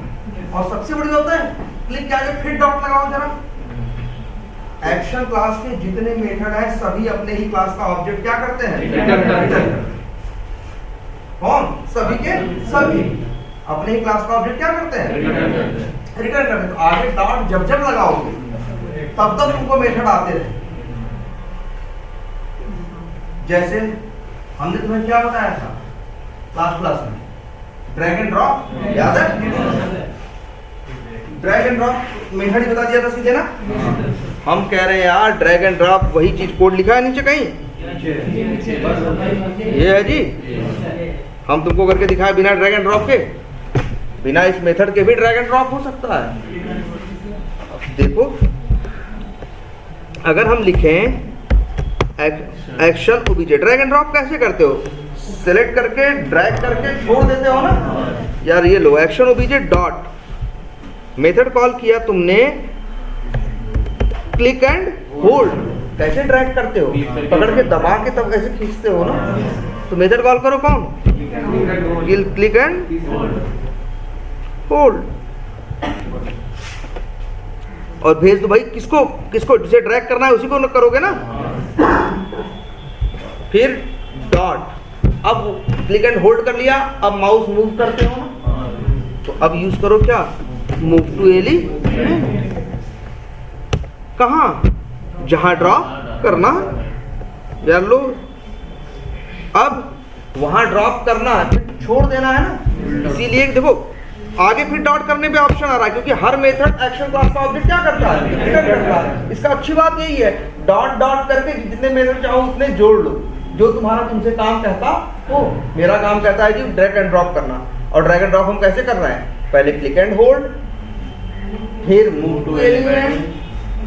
और सबसे बड़ी होता है क्लिक क्या है, फिर डॉट लगाओ जरा। एक्शन क्लास के जितने मेथड है सभी अपने ही क्लास का ऑब्जेक्ट क्या करते हैं, रिटर्न। कौन, सभी के सभी अपने ही क्लास का ऑब्जेक्ट क्या करते हैं, रिटर्न करते हैं। तो आगे डॉट जब जब लगाओगे तब तक तुमको मेथड आते रहे। जैसे हमने तुम्हें क्या बताया था क्लास में, ड्रैग एंड ड्रॉप, याद है, ड्रैग एंड ड्रॉप मेथड ही बता दिया था सीधे ना। हम कह रहे हैं यार ड्रैग एंड ड्रॉप वही चीज, कोड लिखा है नीचे कहीं, ये है जी, हम तुमको करके दिखाए बिना ड्रैग एंड ड्रॉप के, बिना इस मेथड के भी ड्रैग एंड ड्रॉप हो सकता है। देखो अगर हम लिखें action OBJ, drag and drop कैसे करते हो? सेलेक्ट करके ड्रैग करके छोड़ देते हो ना यार। ये लो action OBJ dot, method call किया तुमने, क्लिक एंड होल्ड। कैसे ड्रैग करते हो? पकड़ के दबा के तब कैसे खींचते हो ना। तो मेथड कॉल करो कौन? क्लिक एंड होल्ड, और भेज दो भाई। किसको किसको जिसे ड्रैग करना है उसी को करोगे ना। फिर डॉट, अब क्लिक एंड होल्ड कर लिया, अब माउस मूव करते हो ना, तो अब यूज करो क्या? Move to element. कहाँ? जहां ड्रॉप करना यार लो, अब वहां ड्रॉप करना है, फिर छोड़ देना है ना। इसीलिए देखो आगे फिर डॉट करने पे ऑप्शन आ रहा है, क्योंकि हर मेथड एक्शन क्लास का ऑब्जेक्ट क्या करता है? रिटर्न करता है। इसका अच्छी बात यही है, डॉट डॉट करके जितने मेथड चाहो उतने जोड़ लो, जो तुम्हारा तुमसे काम कहता हो। मेरा काम कहता है कि ड्रैग एंड ड्रॉप करना, और ड्रैग एंड ड्रॉप हम कैसे कर रहे हैं? पहले क्लिक एंड होल्ड, फिर मूव टू एलिमेंट,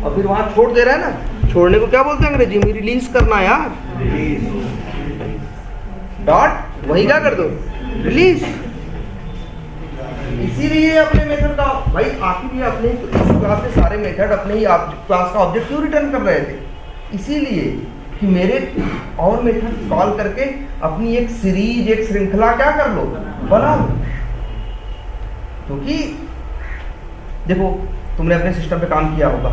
और फिर वहां छोड़ दे रहे हैं ना। छोड़ने को क्या बोलते हैं अंग्रेजी में? रिलीज करना यार। डॉट वही क्या कर दो? रिलीज। इसीलिए अपने मेथड का भाई आखिर ये अपने इस क्लास के सारे मेथड अपने ही क्लास का ऑब्जेक्ट क्यों रिटर्न कर रहे थे? इसीलिए कि मेरे और मेथड कॉल करके अपनी एक सीरीज, एक श्रृंखला क्या कर लो? बना लो। क्योंकि देखो तुमने अपने सिस्टम पे काम किया होगा,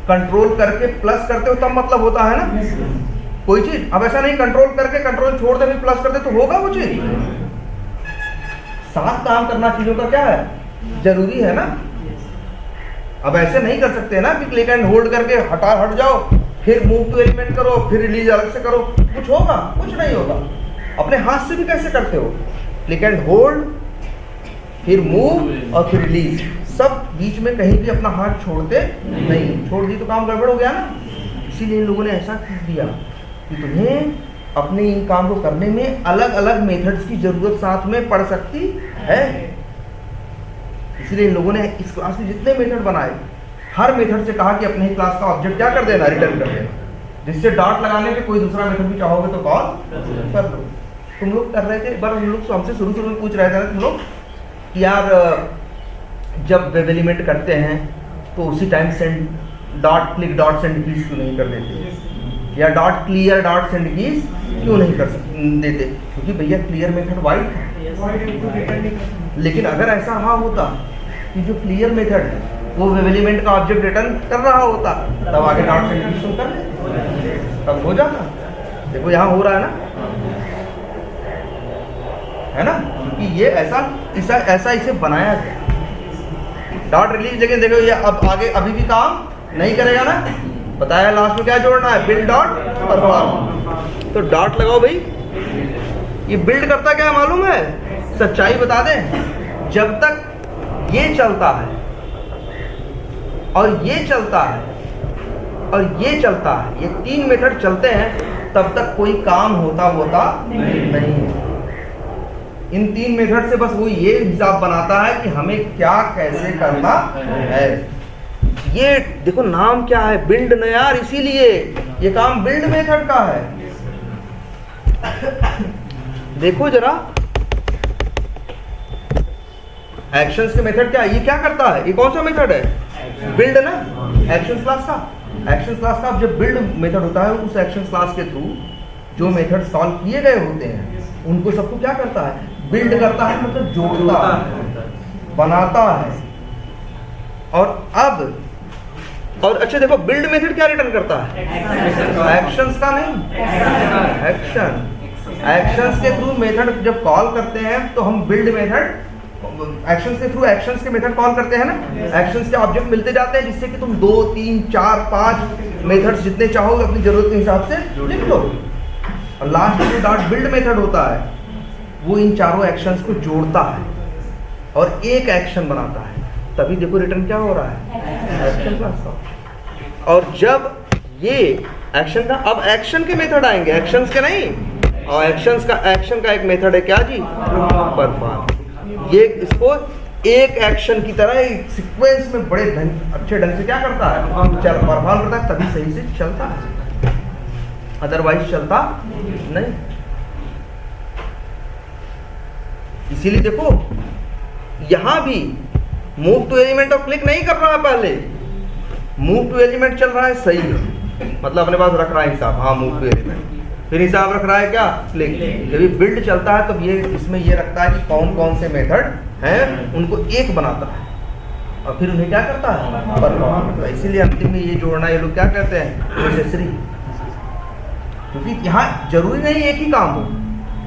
कंट्रोल करके प्लस करते हो तब मतलब होता है ना कोई चीज। अब ऐसा नहीं कंट्रोल करके कंट्रोल छोड़ दे फिर प्लस कर दे तो होगा वो चीज। साथ काम करना चीजों का क्या है? जरूरी है ना। अब ऐसे नहीं कर सकते ना कि क्लिक एंड होल्ड करके हट जाओ, फिर मूव टू एलिमेंट करो, फिर रिलीज अलग से करो। कुछ होगा? कुछ नहीं होगा। अपने हाथ से भी कैसे करते हो? क्लिक एंड होल्ड, फिर मूव और फिर रिलीज, सब बीच में कहीं भी अपना हाथ छोड़ते नहीं। छोड़ दी तो काम गड़बड़ हो गया ना। इसीलिए इन लोगों ने ऐसा किया कि तुम्हें अपने इन काम को करने में अलग अलग मेथड्स की जरूरत साथ में पड़ सकती है। इसलिए इन लोगों ने इस क्लास में जितने मेथड बनाए, हर मेथड से कहा कि अपने ही क्लास का ऑब्जेक्ट क्या कर देना? रिटर्न कर देना। जिससे डॉट लगाने पे कोई दूसरा मेथड भी चाहोगे तो कॉल कर लो। तुम लोग कर रहे थे एक बार, हम लोग हमसे शुरू में पूछ रहे थे ना तुम लोग कि यार जब वेब एलिमेंट करते हैं तो उसी time send dot click dot send keys क्यों नहीं कर देते, या dot clear dot send keys क्यों नहीं कर देते? क्योंकि भैया क्लियर मेथड वाइड था। लेकिन अगर ऐसा रहा होता कि जो क्लियर मेथड वो वेब एलिमेंट का ऑब्जेक्ट रिटर्न कर रहा होता, तब आगे डॉट सेंड कीज कर ले, तब हो जाता। देखो यहाँ हो रहा है ना, क्योंकि ये ऐसा इसे बनाया गया डॉट रिलीज। लेकिन देखो ये अब आगे अभी भी काम नहीं करेगा ना। बताया लास्ट में क्या जोड़ना है? Build dot perform. तो डॉट लगाओ भाई। ये बिल्ड करता क्या है मालूम है? सच्चाई बता दें, जब तक ये चलता है और ये चलता है और ये चलता है, ये तीन मेथड चलते हैं, तब तक कोई काम होता नहीं है। इन तीन मेथड से बस वो ये हिसाब बनाता है कि हमें क्या कैसे करना है। ये देखो नाम क्या है? बिल्ड न यार। इसीलिए ये काम बिल्ड मेथड का है। देखो जरा एक्शंस के मेथड क्या है? ये क्या करता है? ये कौन सा मेथड है? बिल्ड ना, एक्शन क्लास का। एक्शन क्लास का जब बिल्ड मेथड होता है, उस एक्शन क्लास के थ्रू जो मेथड सॉल्व किए गए होते हैं उनको सबको क्या करता है? बिल्ड करता है, मतलब जोड़ता है, बनाता है। और अच्छा देखो बिल्ड मेथड क्या रिटर्न करता है? एक्शंस का नहीं, एक्शंस के थ्रू मेथड जब कॉल करते हैं तो हम बिल्ड मेथड एक्शंस के थ्रू एक्शंस के मेथड कॉल करते हैं ना। एक्शंस के ऑब्जेक्ट मिलते जाते हैं जिससे कि तुम 2, 3, 4, 5 मेथड्स जितने चाहोगे अपनी जरूरत के हिसाब से लिख लो। और लास्ट में डॉट बिल्ड मेथड होता है, वो इन चारों एक्शंस को जोड़ता है और एक एक्शन बनाता है। तभी देखो रिटर्न क्या हो रहा है? एक्शन क्लास का। और जब ये एक्शन का, अब एक्शन के मेथड आएंगे, एक्शंस के नहीं। और एक्शन का एक मेथड है क्या जी, परफॉर्म। ये इसको एक एक्शन की तरह एक सीक्वेंस में बड़े अच्छे ढंग से क्या करता है, परफॉर्म करता है, तभी सही से चलता है, अदरवाइज चलता नहीं। इसीलिए देखो यहां भी मूव टू एलिमेंट और क्लिक नहीं कर रहा है, पहले मूव टू एलिमेंट चल रहा है, सही है, मतलब अपने पास रख रहा है हिसाब, हाँ मूव टू एलिमेंट, फिर हिसाब रख रहा है क्या, क्लिक। जब ये बिल्ड चलता है तब ये इसमें ये रखता है कि कौन कौन से मेथड हैं, उनको एक बनाता है और फिर उन्हें क्या करता है, परफॉर्म करता है। इसीलिए अंतिम में ये जोड़ना ये लोग क्या कहते हैं, नेसेसरी, क्योंकि यहाँ जरूरी नहीं एक ही काम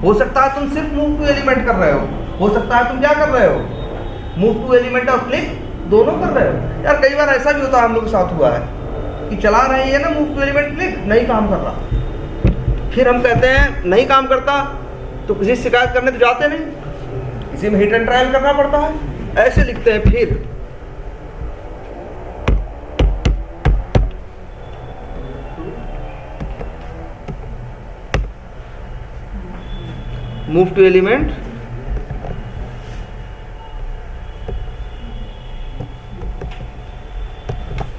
हो सकता है तुम सिर्फ मूव टू एलिमेंट कर रहे हो सकता है तुम क्या कर रहे हो, मूव टू एलिमेंट और क्लिक दोनों कर रहे हो। यार कई बार ऐसा भी होता है, हम लोग के साथ हुआ है कि चला रहे हैं ना मूव टू एलिमेंट क्लिक, नहीं काम कर रहा, फिर हम कहते हैं नहीं काम करता तो किसी शिकायत करने तो जाते नहीं, इसी में हिट एंड ट्रायल करना पड़ता है, ऐसे लिखते हैं। फिर मूव टू एलिमेंट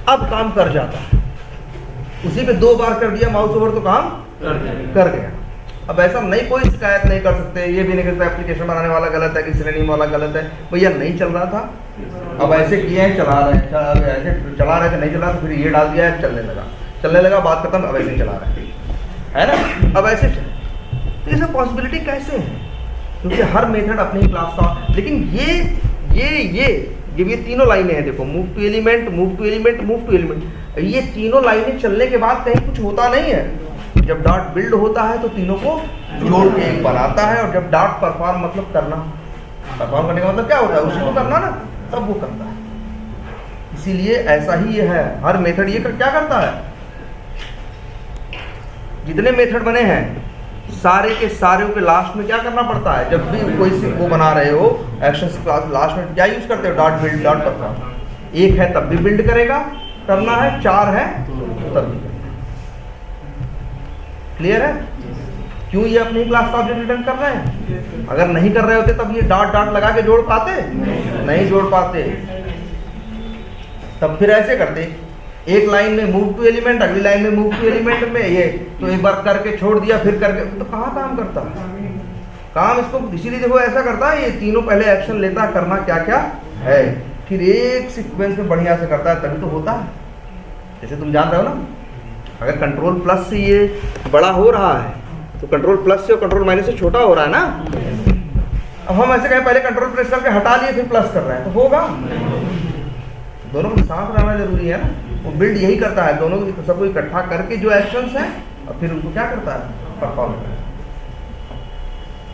अब काम कर जाता है, उसी पे 2 बार कर दिया माउस ओवर तो काम कर गया। अब ऐसा नहीं, कोई शिकायत नहीं कर सकते, ये भी नहीं कर सकते एप्लीकेशन बनाने वाला गलत है कि श्रेणी वाला गलत है, भैया नहीं चल रहा था, अब ऐसे किए हैं चला रहे हैं, ऐसे चला रहे थे नहीं चला, तो फिर ये डाल दिया है चलने लगा बात खत्म, अब ऐसे चला रहे है ना, अब ऐसे चले। तो इसमें पॉसिबिलिटी कैसे है, क्योंकि हर मेथड अपनी क्लास का, लेकिन ये तीनों लाइनें हैं, देखो move to element, move to element, move to element, ये तीनों लाइनें चलने के बाद कहीं कुछ होता नहीं है। जब डॉट बिल्ड होता है तो तीनों को जोड़ के एक बनाता है, और जब डॉट परफॉर्म मतलब करना, परफॉर्म करने का मतलब क्या होता है, उसी को करना ना, तब वो करता है। इसीलिए ऐसा ही ये है, हर मेथड ये क्या करता है, जितने मेथड बने हैं सारे के सारे के लास्ट में क्या करना पड़ता है, जब भी कोई वो बना रहे हो एक्शन क्लास, लास्ट में क्या यूज करते हो, डॉट बिल्ड डॉट परफॉर्म। एक है तब भी बिल्ड करेगा करना है, 4 है तब भी। क्लियर है, क्यों ये अपनी क्लास का ऑब्जेक्ट रिटर्न कर रहे हैं, अगर नहीं कर रहे होते तब ये डॉट डॉट लगा के जोड़ पाते, नहीं जोड़ पाते, तब फिर ऐसे करते, एक लाइन में मूव टू एलिमेंट, अगली लाइन में मूव टू एलिमेंट में, ये तो एक बार करके छोड़ दिया, फिर करके, तो कहाँ काम करता काम इसको। इसीलिए देखो ऐसा करता है, ये तीनों पहले एक्शन लेता है, करना क्या क्या है, फिर एक सीक्वेंस में बढ़िया से करता है, तभी तो होता है। जैसे तुम जान रहे हो ना, अगर कंट्रोल प्लस से ये बड़ा हो रहा है तो कंट्रोल प्लस से और कंट्रोल माइनस से छोटा हो रहा है ना। अब हम ऐसे कहें पहले कंट्रोल प्रेस करके हटा लिए फिर प्लस कर रहे हैं, तो होगा, दोनों को साथ रहना जरूरी है ना। वो बिल्ड यही करता है, दोनों को सबको इकट्ठा करके जो एक्शंस हैं और फिर उनको क्या करता है, परफॉर्म करता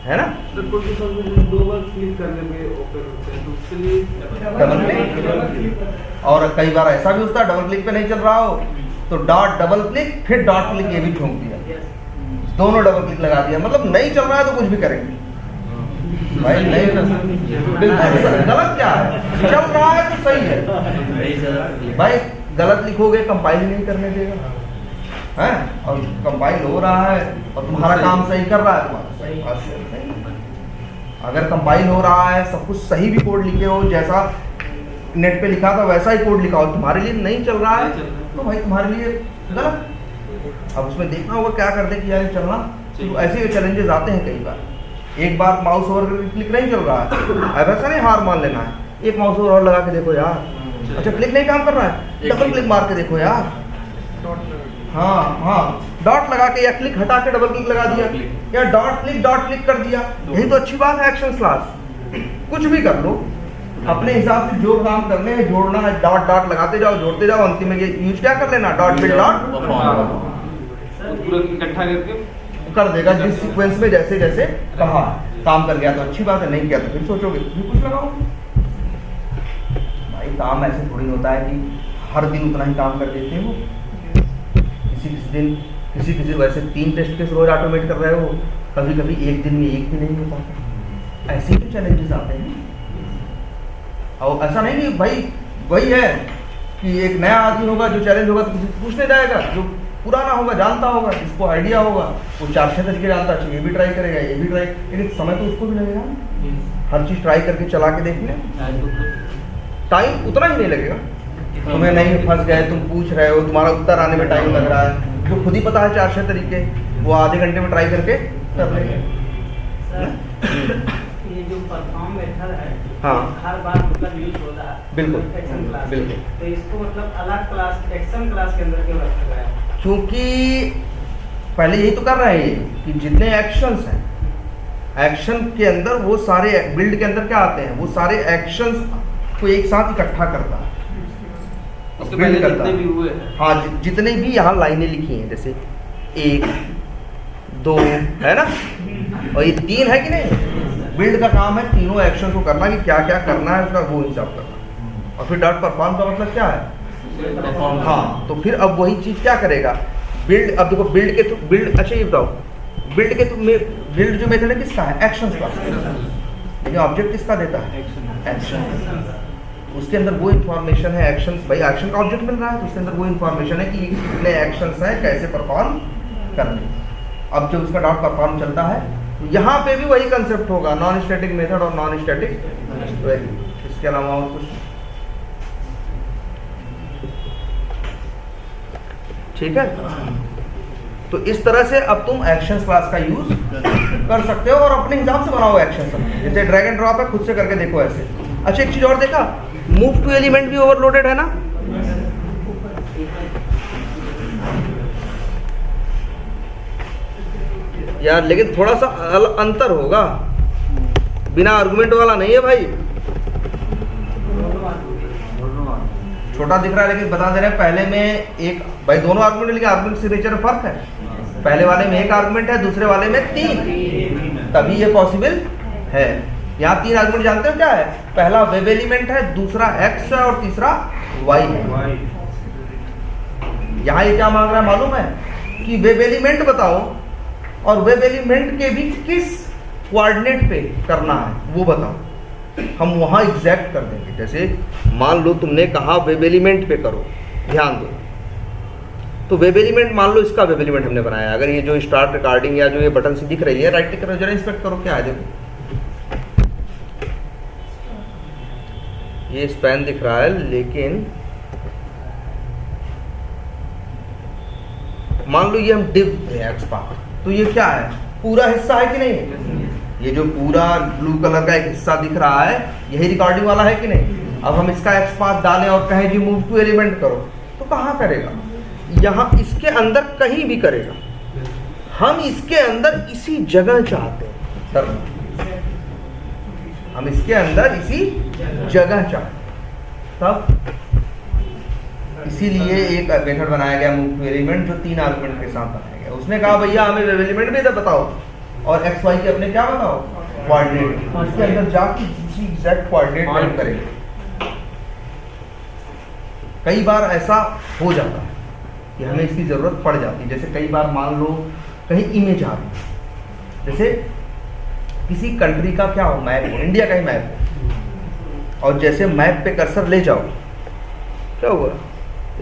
है ना। दो बार क्लिक करने में ओपन होते हैं, तो उसके लिए डबल क्लिक, और कई बार ऐसा भी होता है डबल क्लिक पे नहीं चल रहा हो तो डॉट डबल क्लिक फिर डॉट क्लिक ये भी ठोक दिया, दोनों डबल क्लिक लगा दिया, मतलब नहीं चल रहा है तो कुछ भी करेंगे भाई, नहीं गलत क्या है, चल रहा है तो सही है भाई, गलत लिखोगे कंपाइल नहीं करने देगा है, और कंपाइल हो रहा है और तुम्हारा काम सही कर रहा है, तुम्हारा सही। अगर कंपाइल हो रहा है, सब कुछ सही भी कोड लिखे हो, जैसा नेट पे लिखा था वैसा ही कोड लिखा हो, तुम्हारे लिए नहीं चल रहा है तो भाई तुम्हारे लिए गलत। अब उसमें देखना होगा क्या कर दे कि यार चलना, तो ऐसे चैलेंजेस आते हैं कई बार। एक बार माउस ओवर क्लिक नहीं चल रहा है, अब ऐसा नहीं हार मान लेना है, एक माउस ओवर और लगा के देखो यार, अच्छा क्लिक नहीं काम कर रहा है, डबल क्लिक मार के देखो यार, हाँ डॉट लगा के या क्लिक हटा के डबल क्लिक लगा दिया, या डॉट क्लिक कर दिया, यही तो अच्छी बात है एक्शन क्लास। कुछ भी कर लो अपने हिसाब से, जो काम करने हैं जोड़ना है, डॉट डॉट लगाते जाओ, जोड़ते जाओ, अंतिम में ये यूज क्या कर लेना, डॉट बिल्ड डॉट पूरा इकट्ठा करके कर देगा, जिस सीक्वेंस में जैसे जैसे कहा। काम कर गया तो अच्छी बात है, नहीं किया तो फिर सोचोगे कुछ लगाओ। भाई काम ऐसे थोड़ी होता है कि हर दिन उतना ही काम कर देते हो, किसी दिन किसी वैसे 3 टेस्ट केस रोज ऑटोमेट कर रहे हो, कभी कभी एक दिन में एक भी नहीं हो पाता, ऐसे भी चैलेंजेस आते हैं। और ऐसा नहीं कि भाई वही है कि एक नया आदमी होगा जो चैलेंज होगा तो किसी पूछने जाएगा, जो पुराना होगा, जानता होगा, जिसको आइडिया होगा वो 4-6 तरीके जानता है, ये भी ट्राई करेगा, ये भी ट्राई, लेकिन समय तो उसको भी लगेगा ना हर चीज़ ट्राई करके चला के देखने। टाइम उतना ही नहीं लगेगा। तुम्हें नहीं फंस गए, तुम पूछ रहे हो, तुम्हारा उत्तर आने में टाइम लग रहा है, जो खुद ही पता है 4-6 तरीके, वो आधे घंटे में ट्राई करके कर लेंगे। ये जो परफॉर्म मेथड है, हाँ। हर बार मतलब यूज होता है बिल्कुल, एक्शन क्लास, बिल्कुल। तो इसको मतलब अलग क्लास, एक्शन क्लास के अंदर क्यों रखा गया है? क्योंकि पहले यही तो कर रहे हैं ये कि जितने एक्शंस हैं, एक्शन के अंदर वो सारे बिल्ड के अंदर क्या आते हैं, वो सारे एक्शंस को एक साथ इकट्ठा करता है, उसके build पहले करता जितने है। भी हुए हैं, हाँ, जितने भी यहाँ लाइनें लिखी हैं, जैसे 1, 2 है ना, और ये 3 है कि नहीं, बिल्ड का काम है तीनों एक्शन को करना, कि क्या क्या करना है उसका वो हिसाब करना। और फिर डॉट परफॉर्म का मतलब क्या है, हाँ, तो फिर अब वही चीज़ क्या करेगा बिल्ड। अब देखो बिल्ड के, तो बिल्ड, अच्छा ये बताओ, बिल्ड के तो बिल्ड जो मेथड है किसका है, एक्शंस का, लेकिन ऑब्जेक्ट किसका देता है, एक्शन। उसके अंदर वो इन्फॉर्मेशन है, एक्शन, भाई एक्शन का ऑब्जेक्ट मिल रहा है तो उसके अंदर वो इन्फॉर्मेशन है कि कितने एक्शंस हैं, कैसे परफॉर्म करने। अब जब उसका डॉट परफॉर्म चलता है तो यहाँ पे भी वही कंसेप्ट होगा, नॉन स्टैटिक मेथड और नॉन स्टैटिक वैल्यू, इसके अलावा और कुछ। ठीक है, तो इस तरह से अब तुम एक्शन क्लास का यूज कर सकते हो और अपने हिसाब से बनाओ एक्शन सब, जैसे ड्रैग एंड ड्रॉप है, खुद से करके देखो ऐसे। अच्छा एक चीज और देखा, मूव टू एलिमेंट भी ओवरलोडेड है ना, यार, लेकिन थोड़ा सा अंतर होगा, बिना आर्गुमेंट वाला नहीं है भाई, छोटा दिख रहा है लेकिन बता दे रहे हैं, पहले में एक, भाई दोनों आर्गुमेंट, लेकिन आर्गुमेंट सिग्नेचर में फर्क है, पहले वाले में एक आर्गुमेंट है, दूसरे वाले में 3, तभी ये पॉसिबल है। यहाँ 3 आर्गुमेंट जानते हो क्या है, पहला वेब एलिमेंट है, दूसरा एक्स है और तीसरा वाई है। यहाँ ये क्या मांग रहा है मालूम है, कि वेब एलिमेंट बताओ और वेब एलिमेंट के भी किस कोऑर्डिनेट पे करना है वो बताओ, हम वहाँ एग्जैक्ट कर देंगे। जैसे मान लो तुमने कहा वेब एलिमेंट पे करो, ध्यान दो, तो वेब एलिमेंट मान लो इसका वेब एलिमेंट हमने बनाया, अगर ये जो स्टार्ट रिकॉर्डिंग या जो ये बटन सी दिख रही है, राइट क्लिक करो, जरा इंस्पेक्ट करो क्या है, देखो ये स्पैन दिख रहा है, लेकिन मान लो ये हम डिव एक्स पाथ, तो ये क्या है, पूरा हिस्सा है कि नहीं, ये जो पूरा ब्लू कलर का एक हिस्सा दिख रहा है यही रिकॉर्डिंग वाला है कि नहीं। अब हम इसका एक्स पाथ डालें और कहें जी मूव टू एलिमेंट करो, तो कहाँ करेगा, यहाँ इसके अंदर कहीं भी करेगा, हम इसके अंदर इसी जगह चाहते हैं करना, हम इसके अंदर इसी जगह चाहते हैं, तब इसीलिए एक मेथड बनाया गया मूव टू एलिमेंट, जो 3 आर्गुमेंट के साथ बनाया गया। उसने कहा भैया हमें वेब एलिमेंट भी बताओ और एक्स वाई के अपने क्या बताओ कोऑर्डिनेट, इसके अंदर जाके इसी एग्जैक्ट कोऑर्डिनेट टाइप करेंगे। कई बार ऐसा हो जाता है कि हमें इसकी ज़रूरत पड़ जाती है, जैसे कई बार मान लो कहीं इमेज आ रही है, जैसे किसी कंट्री का क्या हो मैप हो, इंडिया का ही मैप हो, और जैसे मैप पे कर्सर ले जाओ, क्या हुआ,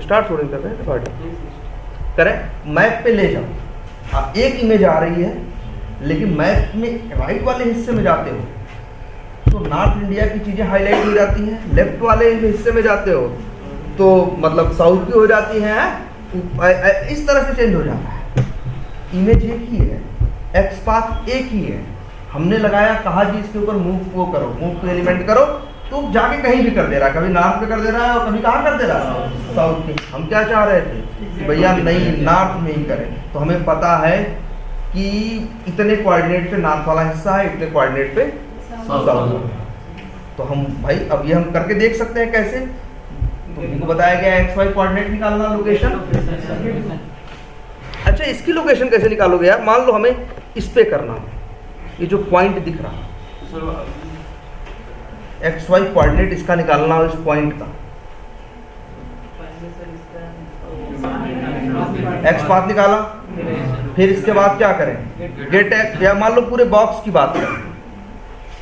स्टार्ट थोड़ी कर रहे हैं रिकॉर्डिंग करें, मैप पे ले जाओ, अब एक इमेज आ रही है, लेकिन मैप में राइट वाले हिस्से में जाते हो तो नॉर्थ इंडिया की चीज़ें हाईलाइट हो जाती हैं, लेफ्ट वाले हिस्से में जाते हो तो मतलब साउथ की हो जाती हैं, इस तरह से चेंज हो जाता है। इमेज एक ही है, एक्स पाथ एक ही है, हमने लगाया, कहा जी इसके ऊपर मूव वो करो, मूव टू एलिमेंट करो, तो जाके कहीं भी कर दे रहा है, कभी नॉर्थ पे कर दे रहा है और कभी कहाँ कर दे रहा है, साउथ पे। हम क्या चाह रहे थे कि भैया नहीं नॉर्थ में ही करें, तो हमें पता है कि इतने कोऑर्डिनेट पे नॉर्थ वाला हिस्सा है, इतने कोऑर्डिनेट पे साउथ, तो हम भाई अब ये हम करके देख सकते हैं कैसे, तो इनको बताया गया एक्स वाई कोऑर्डिनेट निकालना, लोकेशन। अच्छा इसकी लोकेशन कैसे निकालोगे यार, मान लो हमें इस पे करना, ये जो पॉइंट दिख रहा है एक्स वाई कोऑर्डिनेट इसका निकालना हो, इस पॉइंट का एक्स पाथ निकाला, फिर इसके बाद क्या करें, गेट एक्स, या मान लो पूरे बॉक्स की बात करें,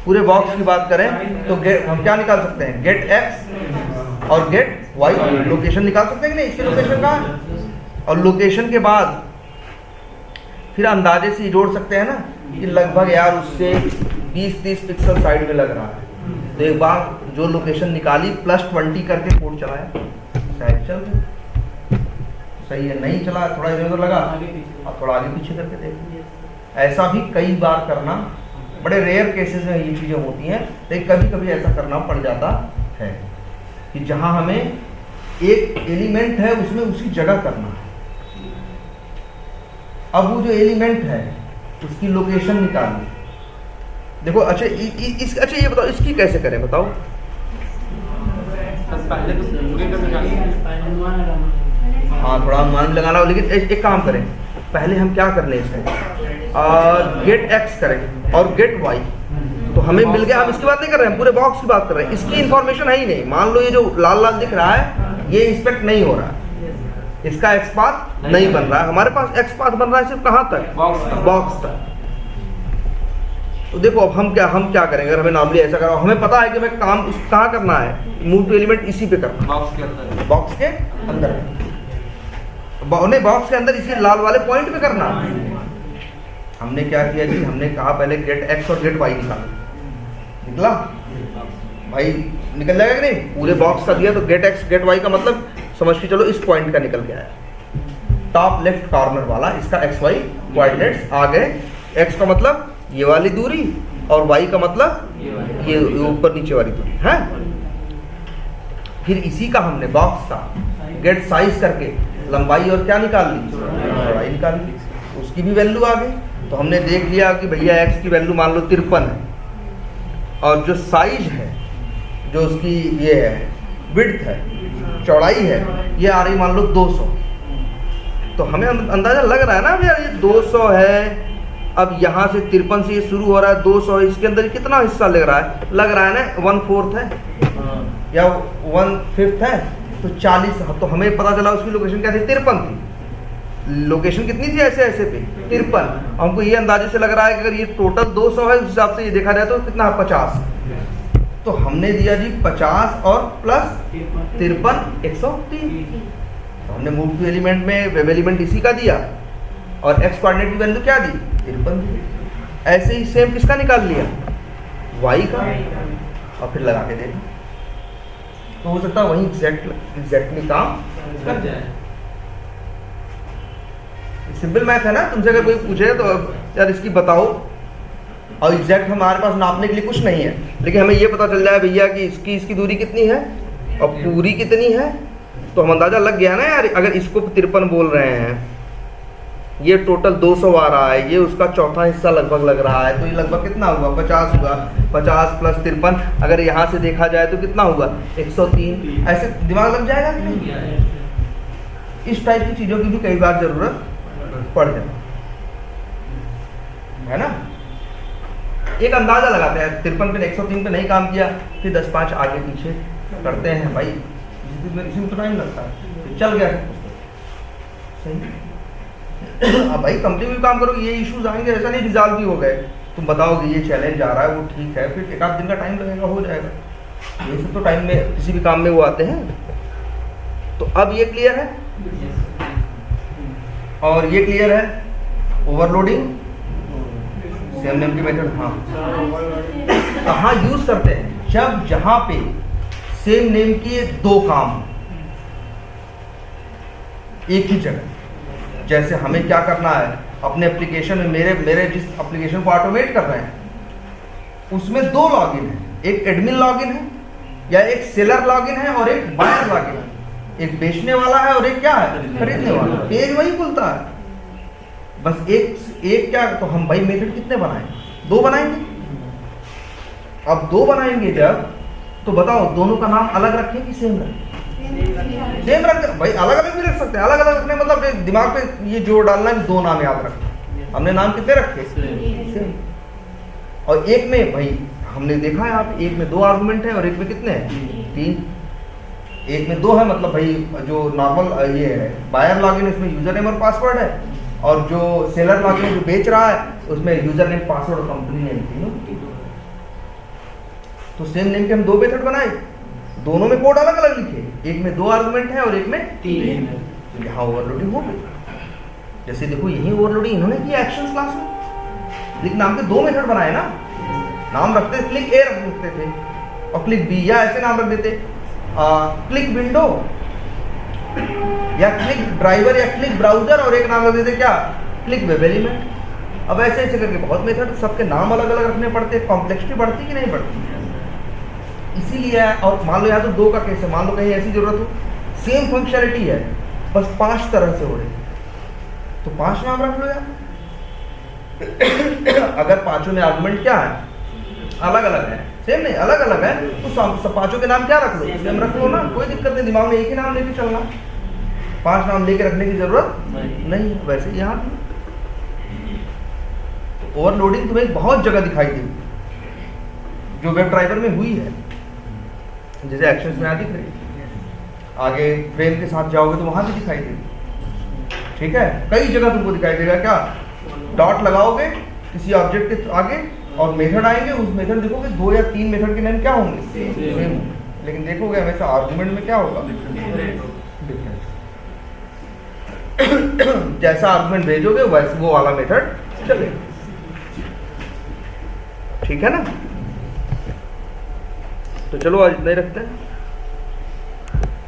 पूरे बॉक्स की बात करें तो हम क्या निकाल सकते हैं, गेट एक्स और गेट वाई, लोकेशन निकाल सकते हैं कि नहीं, इसकी लोकेशन कहाँ है, और लोकेशन के बाद फिर अंदाजे से जोड़ सकते हैं ना कि लगभग यार उससे 20-30 पिक्सल साइड में लग रहा है। तो एक बार जो लोकेशन निकाली +20 करके कोड चलाया, शायद चल गया, सही है। नहीं चला, थोड़ा इधर उधर लगा, अब थोड़ा आगे पीछे करके देखिए। ऐसा भी कई बार करना, बड़े रेयर केसेस में ये चीज़ें होती हैं, लेकिन कभी कभी ऐसा करना पड़ जाता है कि जहां हमें एक एलिमेंट है उसमें उसी जगह करना है। अब वो जो एलिमेंट है उसकी लोकेशन निकालनी। देखो अच्छा अच्छा ये बताओ इसकी कैसे करें, बताओ। पहले तो पूरे का निकालिए। हाँ थोड़ा अनुमान लगाना हो, लेकिन एक काम करें, पहले हम क्या कर लें इसमें, गेट एक्स करें और गेट वाई। तो हमें मिल गया, हम इसकी बात नहीं कर रहे हैं, पूरे बॉक्स की बात कर रहे हैं। इसकी इंफॉर्मेशन है ही नहीं। मान लो ये जो लाल लाल दिख रहा है ये इंस्पेक्ट नहीं हो रहा है, इसका एक्स पाथ नहीं बन रहा है। हमारे पास एक्स पाथ बन रहा है सिर्फ कहाँ तक, बॉक्स तक। तो देखो अब हम क्या करेंगे। अगर हमें नॉर्मली ऐसा करो, हमें पता है कि हमें काम कहाँ करना है, मूव टू एलिमेंट इसी पे करना, बॉक्स के अंदर, बॉक्स के अंदर, बॉक्स के अंदर इसी लाल वाले पॉइंट पे करना। हमने क्या किया जी, हमने कहा पहले गेट एक्स और गेट वाई निकाला, निकला भाई, निकल जाएगा कि नहीं। पूरे बॉक्स का दिया तो गेट एक्स गेट वाई का मतलब समझ के चलो इस पॉइंट का निकल गया है, टॉप लेफ्ट कॉर्नर वाला। इसका एक्स वाई कोऑर्डिनेट्स आ गए। एक्स का मतलब ये वाली दूरी और वाई का मतलब ये ऊपर नीचे वाली दूरी है। फिर इसी का हमने बॉक्स का गेट साइज करके लंबाई और क्या निकाल ली, चौड़ाई निकाल ली, उसकी भी वैल्यू आ गई। तो हमने देख लिया कि भैया एक्स की वैल्यू मान लो 53 है, और जो साइज है, जो उसकी ये है विड्थ है, चौड़ाई है, ये आ रही मान लो 200। तो हमें अंदाजा लग रहा है ना यार ये 200 है। अब यहाँ से 53 से ये शुरू हो रहा है, 200 है, इसके अंदर कितना हिस्सा लग रहा है, लग रहा है ना 1/4 है या 1/5 है, तो 40। तो हमें पता चला उसकी लोकेशन क्या थी, 53 थी। लोकेशन कितनी थी ऐसे ऐसे पे, 53। हमको ये अंदाजे से लग रहा है कि अगर ये टोटल 200 है, उस हिसाब से ये देखा जाए तो कितना 50। तो हमने दिया जी 50 और प्लस 53 103। तो हमने मूव टू एलिमेंट में वेब एलिमेंट इसी का दिया और एक्स कोऑर्डिनेट की वैल्यू क्या दी, 53 दी। ऐसे ही सेम किसका निकाल लिया, वाई का, और फिर लगा के देखा तो हो सकता है वही एग्जैक्टली काम कर जाए। सिंपल मैथ है ना। तुमसे अगर कोई पूछे तो यार इसकी बताओ, और एग्जैक्ट हमारे पास नापने के लिए कुछ नहीं है, लेकिन हमें ये पता चल जाए भैया कि इसकी दूरी कितनी है और पूरी कितनी है, तो हम अंदाजा लग गया ना यार। अगर इसको 53 बोल रहे हैं, ये टोटल 200 आ रहा है, ये उसका चौथा हिस्सा लगभग लग रहा है, तो ये लगभग कितना हुआ, 50 हुआ। 50 प्लस 53 अगर यहाँ से देखा जाए तो कितना हुआ, 103। ऐसे दिमाग लग जाएगा कि नहीं। इस टाइप की चीज़ों की भी कई बार ज़रूरत पड़ जाए, है ना। एक अंदाजा लगाते हैं, 53 पे 103 पे नहीं काम किया, फिर 10-5 आगे पीछे करते हैं भाई, इसमें तो टाइम लगता है, तो चल गया सही। अब भाई कंपनी में काम करोगे, ये इश्यूज आएंगे, ऐसा नहीं रिजॉल्व भी हो गए, तुम बताओगे ये चैलेंज आ रहा है, वो ठीक है, फिर 1-8 दिन का टाइम लगेगा, हो जाएगा। ये सब तो टाइम में किसी भी काम में वो आते हैं। तो अब ये क्लियर है, और ये क्लियर है ओवरलोडिंग, सेम नेम की मेथड। हाँ, कहाँ यूज करते हैं, जब जहां पे सेम नेम की 2 काम एक ही जगह। जैसे हमें क्या करना है अपने एप्लीकेशन में, मेरे जिस एप्लीकेशन को ऑटोमेट कर रहे हैं उसमें 2 लॉगिन है, एक एडमिन लॉगिन है या एक सेलर लॉगिन है और एक बायर लॉगिन है। एक बेचने वाला है और एक क्या है, खरीदने वाला। पेज वही खुलता है, बस एक क्या। तो हम भाई मेथड कितने बनाएं, 2 बनाएंगे। अब 2 बनाएंगे जब, तो बताओ दोनों का नाम अलग रखें कि सेम रखें, सेम रख भाई, अलग अलग भी रख सकते हैं। अलग अलग रखने मतलब दिमाग पे ये जोर डालना है, 2 नाम याद रखें। हमने नाम कितने रखे, सेम। और एक में भाई हमने देखा है आप, एक में 2 आर्गुमेंट है और एक में कितने हैं, 3। एक में 2 है मतलब भाई जो नॉर्मल ये है बायर लॉगिन, इसमें यूजर नेम और पासवर्ड है, और जो सेलर लॉगिन जो बेच रहा है उसमें यूजर नेम पासवर्ड और कंपनी नेम तीनों। तो सेम नेम के हम 2 मेथड बनाए, दोनों में कोड अलग अलग लिखे, एक में 2 आर्गुमेंट है और एक में 3। तो यहाँ ओवरलोडिंग हो गई। जैसे देखो यही ओवरलोडिंग इन्होंने किया एक्शंस क्लास में, क्लिक नाम के 2 मेथड बनाए ना, नाम रखते क्लिक ए रखते थे और क्लिक बी, या ऐसे नाम रख देते क्लिक विंडो या क्लिक ड्राइवर या क्लिक ब्राउजर, और एक नाम रख देते क्या, क्लिक वेब एलिमेंट। अब ऐसे ऐसे करके बहुत मेथड, सबके नाम अलग अलग रखने पड़ते, कॉम्प्लेक्सिटी बढ़ती कि नहीं बढ़ती, इसीलिए। और मान लो यहाँ तो 2 का केस है, मान लो कहीं ऐसी जरूरत हो, सेम फंक्शनलिटी है बस 5 तरह से हो रही, तो 5 नाम रख लो यार। अगर पांचों में आर्गुमेंट क्या है, अलग अलग है, सेम नहीं अलग अलग है, तो सब 5 के नाम क्या रख लो, सेम रख लो ना, कोई दिक्कत नहीं, दिमाग में एक ही नाम लेके चलना, 5 नाम लेके रखने की जरूरत नहीं है। वैसे यहाँ ओवरलोडिंग तुम्हें बहुत जगह दिखाई दी जो वेब ड्राइवर में हुई है, जैसे एक्शंस में दिख रही, आगे फ्रेम के साथ जाओगे तो वहां भी दिखाई देगी, ठीक है, कई जगह तुमको दिखाई देगा। क्या डॉट लगाओगे किसी ऑब्जेक्ट के आगे और मेथड आएंगे, उस मेथड देखोगे 2 या 3 मेथड के नेम क्या होंगे, सेम, लेकिन देखोगे हमेशा आर्गुमेंट में क्या होगा, डिफरेंस। जैसा आर्गुमेंट भेजोगे वैसे वो वाला मेथड चलेगा, ठीक है ना। तो चलो आज इतना ही रखते हैं।